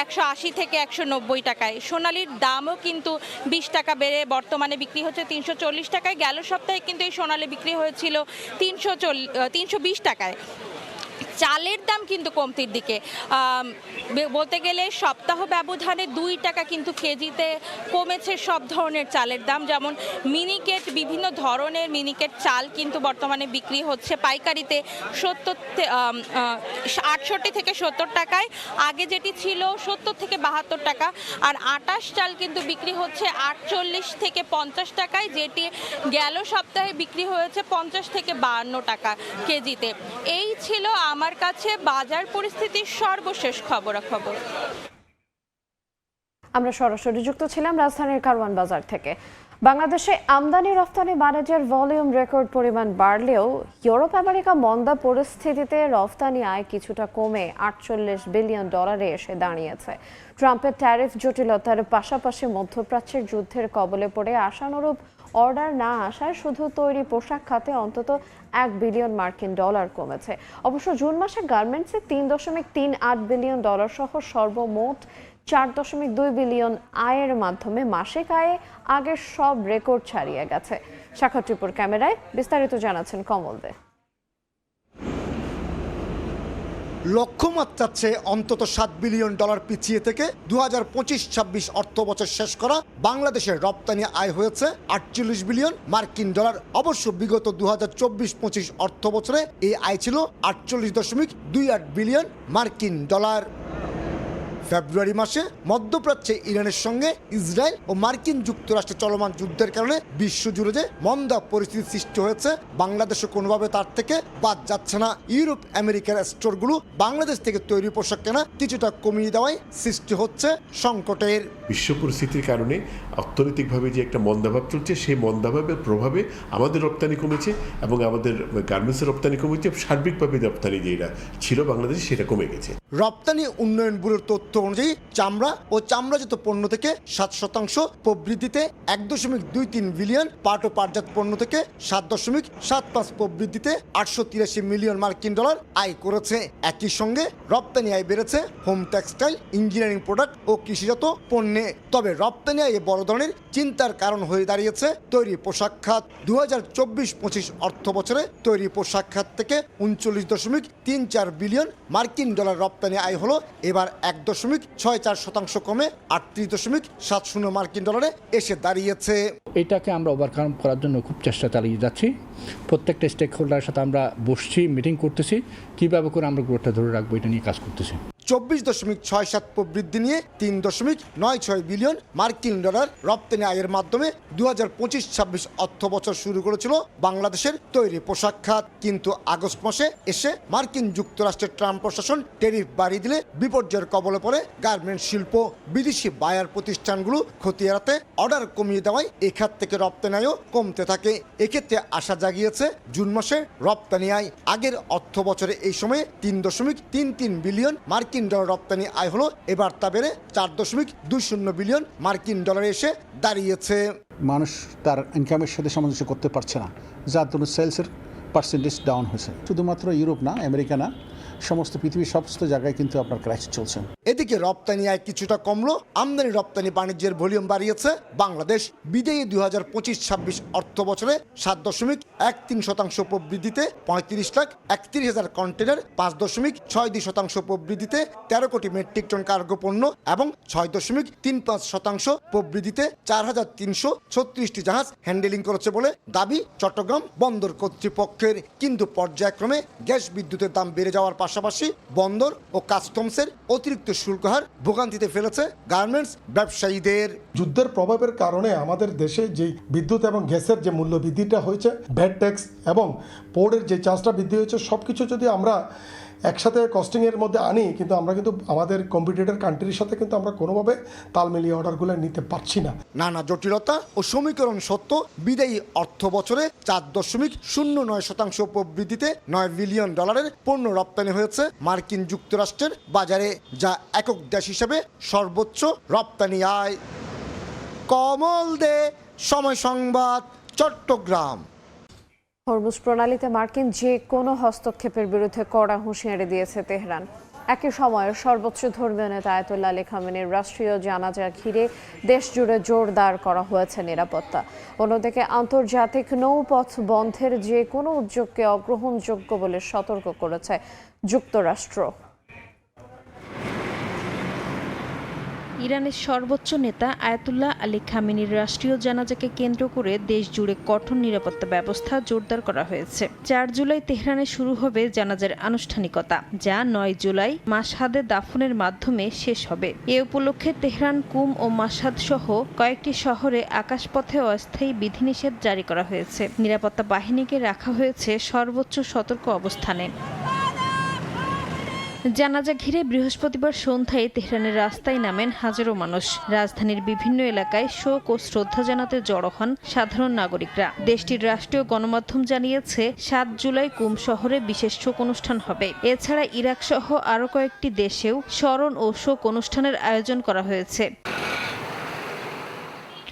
180 থেকে 190 টাকায়। সোনালির দামও কিন্তু 20 টাকা বেড়ে বর্তমানে বিক্রি হচ্ছে 340 টাকায়। গেল সপ্তাহে কিন্তু এই সোনালি বিক্রি হয়েছিল 320 টাকায়। চালের দাম কিন্তু কমতির দিকে। বলতে গেলে সপ্তাহ ব্যবধানে 2 টাকা কিন্তু কেজিতে কমেছে সব ধরনের চালের দাম। যেমন মিনিকেট, বিভিন্ন ধরনের মিনিকেট চাল কিন্তু বর্তমানে বিক্রি হচ্ছে পাইকারিতে 68 থেকে 70 টাকায়। আগে যেটি ছিল 70 থেকে 72 টাকা। আর আটাশ চাল কিন্তু বিক্রি হচ্ছে 48 থেকে 50 টাকায়, যেটি গেল সপ্তাহে বিক্রি হয়েছে 50 থেকে 52 টাকা কেজিতে। এই ছিল আমার কাছে বাজার পরিস্থিতির সর্বশেষ খবরাখবর। আমরা সরাসরি যুক্ত ছিলাম রাজধানীর কারওয়ান বাজার থেকে। বাংলাদেশে আমদানি রপ্তানি বাণিজ্যের ভলিউম রেকর্ড পরিমাণ বাড়লেও ইউরোপ আমেরিকা মন্দা পরিস্থিতিতে রপ্তানি আয় কিছুটা কমে $48 বিলিয়ন এসে দাঁড়িয়েছে। ট্রাম্পের ট্যারিফ জটিলতার পাশাপাশি মধ্যপ্রাচ্যের যুদ্ধের কবলে পড়ে আশানুরূপ অর্ডার না আসায় শুধু তৈরি পোশাক খাতে অন্তত $1 বিলিয়ন কমেছে। অবশ্য জুন মাসে গার্মেন্টসে $3.38 বিলিয়ন সহ সর্বমোট $4.2 বিলিয়ন আয়ের মাধ্যমে মাসিক আয়ে আগের সব রেকর্ড ছাড়িয়ে গেছে। শাখা ত্রিপুর ক্যামেরায় বিস্তারিত জানাচ্ছেন কমল দে। লক্ষ্যমাত্রার চেয়ে অন্তত $7 বিলিয়ন পিছিয়ে থেকে 2025-26 অর্থ বছর শেষ করা বাংলাদেশের রপ্তানি আয় হয়েছে $48 বিলিয়ন। অবশ্য বিগত 2024-25 অর্থ বছরে এই আয় ছিল $48.28 বিলিয়ন। ফেব্রুয়ারি মাসে মধ্যপ্রাচ্যে ইরানের সঙ্গে ইসরায়েল ও মার্কিন যুক্তরাষ্ট্রের চলমান যুদ্ধের কারণে বিশ্বজুড়ে যে মন্দা পরিস্থিতি সৃষ্টি হয়েছে, বাংলাদেশও কোনোভাবে তার থেকে বাদ যাচ্ছে না। ইউরোপ আমেরিকার স্টোরগুলো বাংলাদেশ থেকে তৈরি পোশাক কেনা কিছুটা কমিয়ে দেওয়ায় সৃষ্টি হচ্ছে সংকটের। বিশ্ব পরিস্থিতির কারণে অর্থনৈতিকভাবে যে একটা মন্দাভাব চলছে, সেই মন্দাভাবের প্রভাবে আমাদের রপ্তানি কমেছে এবং আমাদের গার্মেন্টসের রপ্তানি কমেছে। সার্বিকভাবে রপ্তানি যেটা ছিল বাংলাদেশে সেটা কমে গেছে। রপ্তানি উন্নয়ন ব্যুরোর তথ্য অনুযায়ী চামড়া ও চামড়াজাত পণ্য থেকে 7% প্রবৃদ্ধিতে 1.23 বিলিয়ন, পাট ও পাটজাত পণ্য থেকে 7.75 প্রবৃদ্ধিতে 883 মিলিয়ন মার্কিন ডলার আয় করেছে। একই সঙ্গে রপ্তানি আয় বেড়েছে হোম টেক্সটাইল, ইঞ্জিনিয়ারিং প্রোডাক্ট ও কৃষিজাত পণ্যে। তবে রপ্তানি আয়ে বড় ধরনের চিন্তার কারণ হয়ে দাঁড়িয়েছে তৈরি পোশাক খাত। 2024-25 অর্থ বছরে তৈরি পোশাক খাত থেকে 39.34 বিলিয়ন মার্কিন ডলার রপ্তানি আয় হলো এবার 1.64% কমে 38.70 মার্কিন ডলারে এসে দাঁড়িয়েছে। এটাকে আমরা ওভারকাম করার জন্য খুব চেষ্টা চালিয়ে যাচ্ছি। প্রত্যেকটা স্টেক হোল্ডারের সাথে আমরা বসছি, মিটিং করতেছি, কীভাবে করে আমরা গ্রোথটা ধরে রাখবো এটা নিয়ে কাজ করতেছি। 24.67 প্রবৃদ্ধি নিয়ে 3.96 বিলিয়ন মার্কিন ডলার রপ্তানি আয়ের মাধ্যমে 2025-26 অর্থ বছর শুরু করেছিল বাংলাদেশের তৈরি পোশাক খাত। কিন্তু আগস্ট মাসে এসে মার্কিন যুক্তরাষ্ট্রের ট্রাম্প প্রশাসন ট্যারিফ বাড়িয়ে দিলে বিপর্যয়ের কবলে পড়ে গার্মেন্টস শিল্প। বিদেশি বায়ার প্রতিষ্ঠানগুলো ক্ষতি এড়াতে অর্ডার কমিয়ে দেওয়ায় এ খাত থেকে রপ্তানি আয়ও কমতে থাকে। এক্ষেত্রে আশা জাগিয়েছে জুন মাসে রপ্তানি আয়। আগের অর্থ বছরে এই সময়ে 3.33 বিলিয়ন মার্কিন ডলার রপ্তানি আয় হলো, এবার তা বেড়ে 4.20 বিলিয়ন মার্কিন ডলারে এসে দাঁড়িয়েছে। মানুষ তার ইনকামের সাথে সামঞ্জস্য করতে পারছে না, যার জন্য সেলসের পার্সেন্টেজ ডাউন হয়েছে। শুধুমাত্র ইউরোপ না, আমেরিকা না, সমস্ত পৃথিবীর সমস্ত জায়গায় কিন্তু আপনার ক্রাইসিস চলছে। এদিকে রপ্তানি আয় কিছুটা কমলো, আমদানি রপ্তানি বাণিজ্যের ভলিউম বাড়িয়েছে বাংলাদেশ। বিদেশি 2025-26 অর্থ বছরে 7.13% প্রবৃদ্ধিতে 35,31,000 কন্টেনার, 5.62% প্রবৃদ্ধিতে 13 কোটি মেট্রিক টন কার্গো পণ্য এবং 6.35% প্রবৃদ্ধিতে 4,336টি জাহাজ হ্যান্ডেলিং করেছে বলে দাবি চট্টগ্রাম বন্দর কর্তৃপক্ষের। কিন্তু পর্যায়ক্রমে গ্যাস বিদ্যুতের দাম বেড়ে যাওয়ার পাশাপাশি বন্দর ও কাস্টমসের অতিরিক্ত শুল্ক হার ভোগান্তিতে ফেলেছে গার্মেন্টস ব্যবসায়ীদের। যুদ্ধের প্রভাবের কারণে আমাদের দেশে যে বিদ্যুৎ এবং গ্যাসের যে মূল্য বৃদ্ধিটা হয়েছে, ভ্যাট ট্যাক্স এবং পোর্টের যে চার্জটা বৃদ্ধি হয়েছে, সব কিছু যদি আমরা একসাথে কস্টিংয়ের মধ্যে আনি, কিন্তু আমরা কিন্তু আমাদের কম্পিটিটর কান্ট্রির সাথে কিন্তু আমরা কোনোভাবে তাল মিলিয়ে অর্ডারগুলো নিতে পারছি না। নানা জটিলতা ও সমীকরণ সত্য বিদায়ী অর্থ বছরে 4.09% প্রবৃদ্ধিতে 9 বিলিয়ন ডলারের পণ্য রপ্তানি হয়েছে মার্কিন যুক্তরাষ্ট্রের বাজারে, যা একক দেশ হিসেবে সর্বোচ্চ রপ্তানি আয়। কমল দে, সময় সংবাদ, চট্টগ্রাম। হরমুজ প্রণালীতে মার্কিন যে কোনো হস্তক্ষেপের বিরুদ্ধে কড়া হুঁশিয়ারি দিয়েছে তেহরান। একই সময়ে সর্বোচ্চ ধর্মীয় নেতা আয়াতুল্লাহ আলী খামেনির রাষ্ট্রীয় জানাজা ঘিরে দেশ জুড়ে জোরদার করা হয়েছে নিরাপত্তা। অন্যদিকে আন্তর্জাতিক নৌপথ বন্ধের যে কোনো উদ্যোগকে অগ্রহণযোগ্য বলে সতর্ক করেছে যুক্তরাষ্ট্র। ইরানের সর্বোচ্চ নেতা আয়াতুল্লাহ আলী খামেনির রাষ্ট্রীয় জানাজাকে কেন্দ্র করে দেশ জুড়ে কঠোর নিরাপত্তা ব্যবস্থা জোরদার করা হয়েছে। 4 জুলাই তেহরানে শুরু হবে জানাজার আনুষ্ঠানিকতা, যা 9 জুলাই মাশহাদে দাফনের মাধ্যমে শেষ হবে। এ উপলক্ষে তেহরান, কুম ও মাশহাদ সহ কয়েকটি শহরে আকাশপথে অস্থায়ী বিধিনিষেধ জারি করা হয়েছে। নিরাপত্তা বাহিনীকে রাখা হয়েছে সর্বোচ্চ সতর্ক অবস্থানে। জানাজা ঘিরে বৃহস্পতিবার সন্ধ্যায় তেহরানের রাস্তায় নামেন হাজারো মানুষ। রাজধানীর বিভিন্ন এলাকায় শোক ও শ্রদ্ধা জানাতে জড়ো হন সাধারণ নাগরিকরা। দেশটির রাষ্ট্রীয় গণমাধ্যম জানিয়েছে 7 জুলাই কুম শহরে বিশেষ শোক অনুষ্ঠান হবে। এছাড়া ইরাক সহ আরও কয়েকটি দেশেও স্মরণ ও শোক অনুষ্ঠানের আয়োজন করা হয়েছে।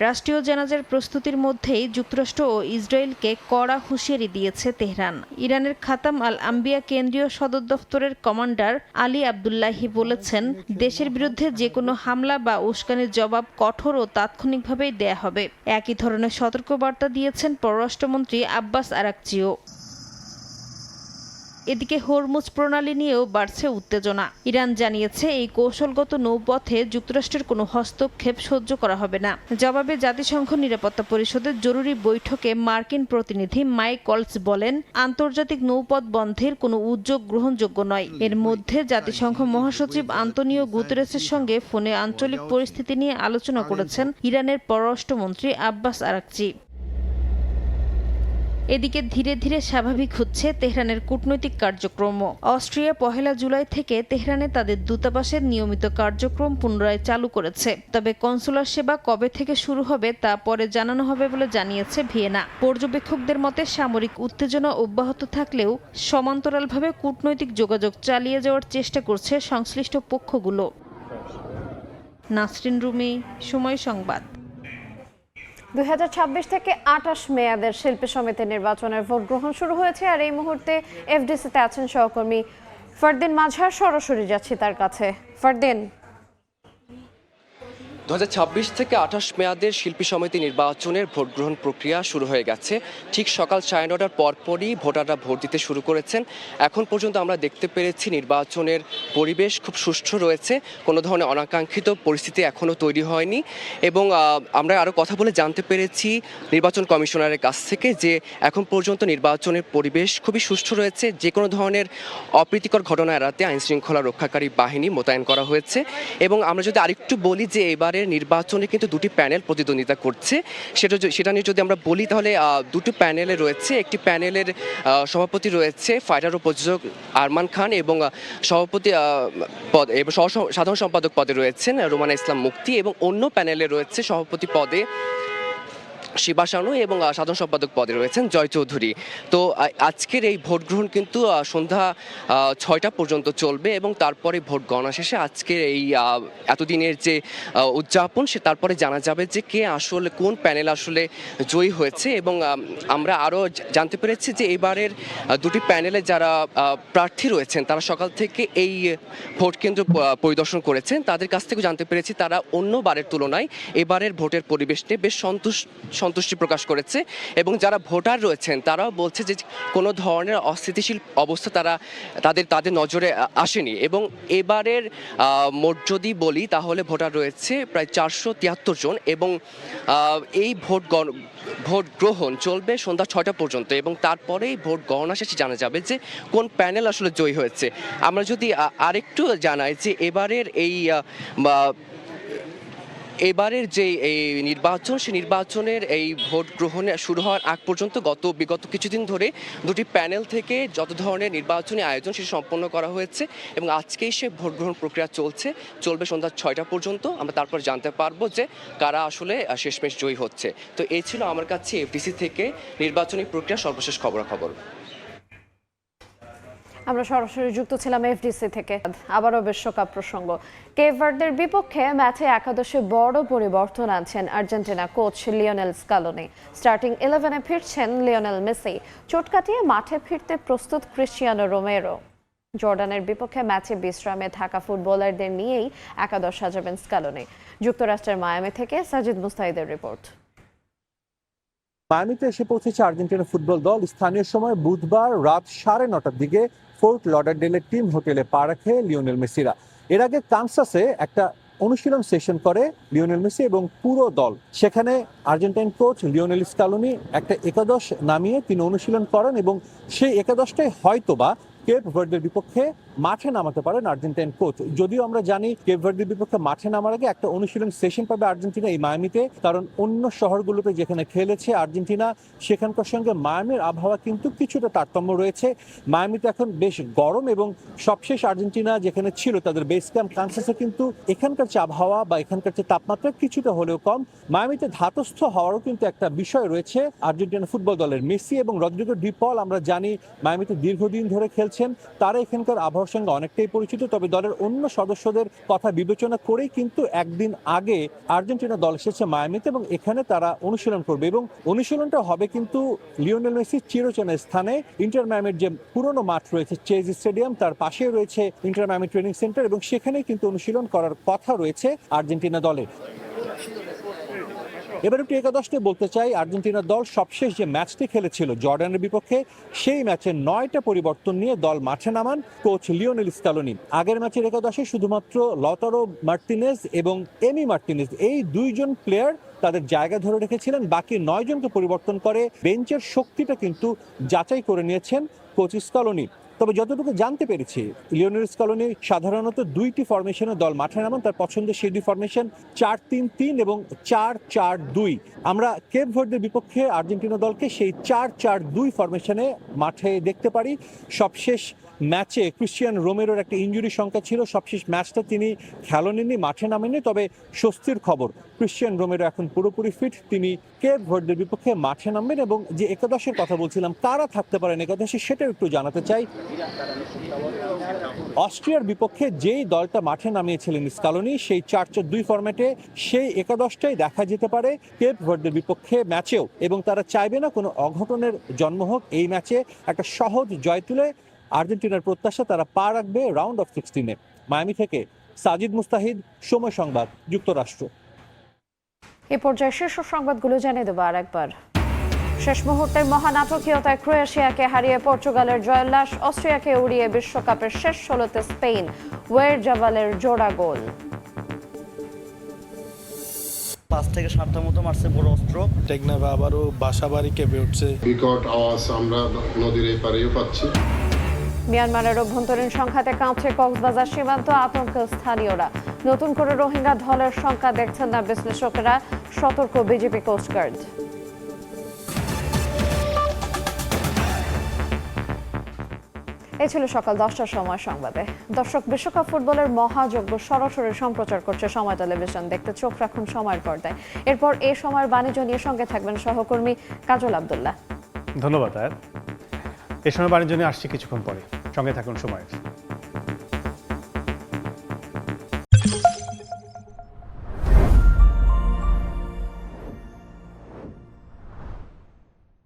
রাষ্ট্রীয় জানাজার প্রস্তুতির মধ্যেই যুক্তরাষ্ট্র ও ইসরায়েলকে কড়া হুঁশিয়ারি দিয়েছে তেহরান। ইরানের খাতাম আল আম্বিয়া কেন্দ্রীয় সদর দফতরের কমান্ডার আলী আবদুল্লাহি বলেছেন, দেশের বিরুদ্ধে যে কোনো হামলা বা উস্কানির জবাব কঠোর ও তাৎক্ষণিকভাবেই দেয়া হবে। একই ধরনের সতর্কবার্তা দিয়েছেন পররাষ্ট্রমন্ত্রী আব্বাস আরাকচিও। এদিকে হরমুজ প্রণালী নিয়েও বাড়ছে উত্তেজনা। ইরান জানিয়েছে এই কৌশলগত নৌপথে যুক্তরাষ্ট্রের কোনো হস্তক্ষেপ সহ্য করা হবে না। জবাবে জাতিসংঘ নিরাপত্তা পরিষদের জরুরি বৈঠকে মার্কিন প্রতিনিধি মাইক ওয়ালস বলেন, আন্তর্জাতিক নৌপথ বন্ধের কোনো উদ্যোগ গ্রহণযোগ্য নয়। এর মধ্যে জাতিসংঘ মহাসচিব আন্তোনিও গুতেরেসের সঙ্গে ফোনে আঞ্চলিক পরিস্থিতি নিয়ে আলোচনা করেছেন ইরানের পররাষ্ট্রমন্ত্রী আব্বাস আরাকচি। এদিকে ধীরে ধীরে স্বাভাবিক হচ্ছে তেহরানের কূটনৈতিক কার্যক্রম। অস্ট্রিয়া 1 জুলাই থেকে তেহরানে তাদের দূতাবাসের নিয়মিত কার্যক্রম পুনরায় চালু করেছে। তবে কনসুলার সেবা কবে থেকে শুরু হবে তা পরে জানানো হবে বলে জানিয়েছে ভিয়েনা। পর্যবেক্ষকদের মতে সামরিক উত্তেজনা অব্যাহত থাকলেও সমান্তরালভাবে কূটনৈতিক যোগাযোগ চালিয়ে যাওয়ার চেষ্টা করছে সংশ্লিষ্ট পক্ষগুলো। নাসরিন রুমি, সময় সংবাদ। 2026 থেকে 28 মেয়াদের শিল্পী সমিতি নির্বাচনের ভোট গ্রহণ শুরু হয়েছে। আর এই মুহূর্তে এফডিসিতে আছেন সহকর্মী ফারদিন মাঝহার, সরাসরি যাচ্ছি তার কাছে। ফারদিন, 2026 থেকে 28 মেয়াদের শিল্পী সমিতি নির্বাচনের ভোট গ্রহণ প্রক্রিয়া শুরু হয়ে গেছে। ঠিক সকাল 9:30টার পরপরই ভোটাররা ভোট দিতে শুরু করেছেন। এখন পর্যন্ত আমরা দেখতে পেরেছি নির্বাচনের পরিবেশ খুব সুষ্ঠু রয়েছে, কোনো ধরনের অনাকাঙ্ক্ষিত পরিস্থিতি এখনও তৈরি হয়নি। এবং আমরা আরও কথা বলে জানতে পেরেছি নির্বাচন কমিশনারের কাছ থেকে যে এখন পর্যন্ত নির্বাচনের পরিবেশ খুবই সুষ্ঠু রয়েছে। যে কোনো ধরনের অপ্রীতিকর ঘটনা এড়াতে আইনশৃঙ্খলা রক্ষাকারী বাহিনী মোতায়েন করা হয়েছে। এবং আমরা যদি আরেকটু বলি যে এবার নির্বাচনে কিন্তু দুটি প্যানেল প্রতিদ্বন্দ্বিতা করছে, সেটা নিয়ে যদি আমরা বলি তাহলে দুটি প্যানেলে রয়েছে। একটি প্যানেলের সভাপতি রয়েছে ফাইটার প্রযোজক আরমান খান এবং সভাপতি পদ এবং সাধারণ সম্পাদক পদে রয়েছেন রোমানা ইসলাম মুক্তি, এবং অন্য প্যানেলে রয়েছে সভাপতি পদে শিবা শানু এবং সাধারণ সম্পাদক পদে রয়েছেন জয় চৌধুরী। তো আজকের এই ভোট গ্রহণ কিন্তু সন্ধ্যা 6টা পর্যন্ত চলবে এবং তারপরে ভোট গণনা শেষে আজকের এই এতদিনের যে উদযাপন সে তারপরে জানা যাবে যে কে আসলে কোন প্যানেল আসলে জয়ী হয়েছে। এবং আমরা আরও জানতে পেরেছি যে এবারের দুটি প্যানেলে যারা প্রার্থী রয়েছেন তারা সকাল থেকে এই ভোট কেন্দ্র পরিদর্শন করেছেন। তাদের কাছ থেকে জানতে পেরেছি তারা অন্য বারের তুলনায় এবারের ভোটের পরিবেশ নিয়ে বেশ সন্তুষ্টি প্রকাশ করেছে। এবং যারা ভোটার রয়েছেন তারাও বলছে যে কোনো ধরনের অস্থিতিশীল অবস্থা তাদের নজরে আসেনি। এবং এবারের মোট যদি বলি তাহলে ভোটার রয়েছে প্রায় 473 জন এবং এই ভোট গ্রহণ চলবে সন্ধ্যা 6টা পর্যন্ত এবং তারপরেই ভোট গণনা শেষে জানা যাবে যে কোন প্যানেল আসলে জয়ী হয়েছে। আমরা যদি আরেকটু জানাই যে এবারের যে এই নির্বাচন সেই নির্বাচনের এই ভোট গ্রহণে শুরু হওয়ার আগ পর্যন্ত বিগত কিছুদিন ধরে দুটি প্যানেল থেকে যত ধরনের নির্বাচনী আয়োজন সেটি সম্পন্ন করা হয়েছে এবং আজকেই সে ভোট গ্রহণ প্রক্রিয়া চলবে সন্ধ্যা 6টা পর্যন্ত। আমরা তারপর জানতে পারবো যে কারা আসলে শেষমেশ জয়ী হচ্ছে। তো এই ছিল আমার কাছে এফডিসি থেকে নির্বাচনী প্রক্রিয়া সর্বশেষ খবরাখবর। আমরা সরাসরি যুক্ত ছিলাম এফডিসি থেকে। আবারও বিশ্বকাপ প্রসঙ্গ। কেপ ভার্দের বিপক্ষে ম্যাচে একাদশে বড় পরিবর্তন আনছেন Argentina coach Lionel Scaloni. Starting 11-এ ফিরছেন লিওনেল মেসি। চোট কাটিয়ে মাঠে ফিরতে প্রস্তুত ক্রিস্টিয়ানো রোমেরো। জর্ডানের বিপক্ষে ম্যাচে বিশ্রামে থাকা ফুটবলারদের নিয়েই একাদশ সাজাবেন স্কালোনি। যুক্তরাষ্ট্রের মায়ামি থেকে সাজিদ মুস্তাহিদের রিপোর্ট। মায়ামিতে এসে পৌঁছেছে আর্জেন্টিনা ফুটবল দল। স্থানীয় সময় বুধবার রাত 9:30টার দিকে ফোর্ট লডারডেলের টিম হোটেলে পা রাখে লিওনেল মেসিরা। এর আগে কানসাসে একটা অনুশীলন সেশন করে লিওনেল মেসি এবং পুরো দল। সেখানে আর্জেন্টাইন কোচ লিওনেল স্কালোনি একটা একাদশ নামিয়ে তিনি অনুশীলন করেন এবং সেই একাদশটাই হয়তোবা কেপ ভার্দের বিপক্ষে মাঠে নামাতে পারেন আর্জেন্টাইন কোচ। যদিও আমরা জানি কেপ ভার্দের বিপক্ষে মাঠে নামার আগে একটা অনুশীলন সেশন পাবে আর্জেন্টিনা এই মায়ামিতে, কারণ অন্য শহরগুলোতে যেখানে খেলেছে আর্জেন্টিনা সেখানকার সঙ্গে মায়ামির আবহাওয়া কিন্তু কিছুটা তারতম্য রয়েছে। মায়ামিতে এখন বেশ গরম এবং সবশেষ আর্জেন্টিনা যেখানে ছিল তাদের বেস ক্যাম্প কানসাসে কিন্তু এখানকার যে আবহাওয়া বা এখানকার যে তাপমাত্রা কিছুটা হলেও কম। মায়ামিতে ধাতস্থ হওয়ারও কিন্তু একটা বিষয় রয়েছে আর্জেন্টিনা ফুটবল দলের। মেসি এবং রদ্রিগো ডি পল আমরা জানি মায়ামিতে দীর্ঘদিন ধরে খেলছেন, তারা এখানকার আবহাওয়ার সঙ্গে অনেকটাই পরিচিত। তবে দলের অন্য সদস্যদের কথা বিবেচনা করেই কিন্তু একদিন আগে আর্জেন্টিনা দল এসেছে মায়ামিতে এবং এখানে তারা অনুশীলন করবে এবং অনুশীলনটা হবে কিন্তু লিওনেল মেসির চিরচেনা স্থানে ইন্টার মায়ামির যে পুরনো মাঠ রয়েছে চেজ স্টেডিয়াম তার পাশে রয়েছে ইন্টার মায়ামি ট্রেনিং সেন্টার এবং সেখানেই কিন্তু অনুশীলন করার কথা রয়েছে আর্জেন্টিনা দলের। এবার একটু একাদশে বলতে চাই, আর্জেন্টিনার দল সবশেষ যে ম্যাচটি খেলেছিল জর্ডানের বিপক্ষে, সেই ম্যাচে 9টা পরিবর্তন নিয়ে দল মাঠে নামান কোচ লিওনেল স্কালোনি। আগের ম্যাচের একাদশে শুধুমাত্র লতারো মার্টিনেজ এবং এমি মার্টিনেজ এই দুইজন প্লেয়ার তাদের জায়গা ধরে রেখেছিলেন, বাকি 9 জনকে পরিবর্তন করে বেঞ্চের শক্তিটা কিন্তু যাচাই করে নিয়েছেন কোচ স্কালোনি। তবে যতটুকু জানতে পেরেছি, লিওনেল স্কালোনি সাধারণত 2টি ফরমেশনে দল মাঠে নামান। তার পছন্দের সেই 2 ফরমেশন 4-3-3 এবং 4-4-2। আমরা কেপ ভার্দের বিপক্ষে আর্জেন্টিনা দলকে সেই 4-4-2 ফরমেশনে মাঠে দেখতে পারি। সবশেষ ম্যাচে ক্রিশ্চিয়ান রোমেরোর একটা ইনজুরি সংখ্যা ছিল, সবশেষ ম্যাচটা তিনি খেলেননি, মাঠে নামেননি। তবে স্বস্তির খবর, ক্রিশ্চিয়ান রোমেরো এখন পুরোপুরি ফিট, তিনি কেপ ভার্দের বিপক্ষে মাঠে নামবেন। এবং যে একাদশের কথা বলছিলাম, কারা থাকতে পারেন একাদশে, সেটা একটু জানাতে চাই। অস্ট্রিয়ার বিপক্ষে যেই দলটা মাঠে নামিয়েছিলেন স্কালোনি, সেই 4-4-2 ফরম্যাটে সেই একাদশটাই দেখা যেতে পারে কেপ ভার্দের বিপক্ষে ম্যাচেও। এবং তারা চাইবে না কোনো অঘটনের জন্ম হোক, এই ম্যাচে একটা সহজ জয় তুলে আর্জেন্টিনার প্রত্যাশা তারা পা রাখবে রাউন্ড অফ 16-এ। মায়ামি থেকে সাজিদ মুস্তাহিদ, সময় সংবাদ, যুক্তরাষ্ট্র। এ পর্যায়ে শীর্ষ সংবাদগুলো জানিয়ে দেবো আরেকবার। শেষ মুহূর্তের মহানাটকীয়তায় ক্রোয়েশিয়াকে হারিয়ে পর্তুগালের জয়োল্লাস, অস্ট্রিয়াকে উড়িয়ে বিশ্বকাপের শেষ 16তে স্পেন, ওয়ের জাভালের জোড়া গোল। 5 থেকে 7টা মতো মারছে বড় অস্ত্র। টেকনাফে আবারও বাসা বাড়ি কেঁপে উঠছে, বিকট আওয়াজ আমরা নদীর এপারেও পাচ্ছি। মিয়ানমারের অভ্যন্তরীণ সংঘাতে কাঁপছে কক্সবাজার সীমান্ত, আতঙ্ক স্থানীয়রা। নতুন করে রোহিঙ্গা ঢলের সংখ্যা দেখছেন না বিশ্লেষকেরা, সতর্ক বিজেপি কোস্টগার্ড। এই ছিল সকাল 10টার সময় সংবাদে। দর্শক, বিশ্বকাপ ফুটবলের মহাযজ্ঞ সরাসরি সম্প্রচার করছে সময় টেলিভিশন। দেখতে চোখ রাখুন সময়ের পর্দায়। এরপর এই সময়ের বাণিজ্য নিয়ে সঙ্গে থাকবেন সহকর্মী কাজল আব্দুল্লাহ। ধন্যবাদ। এ সময় বাণিজ্য নিয়ে আসছি কিছুক্ষণ পরে, সঙ্গে থাকুন সময়ের।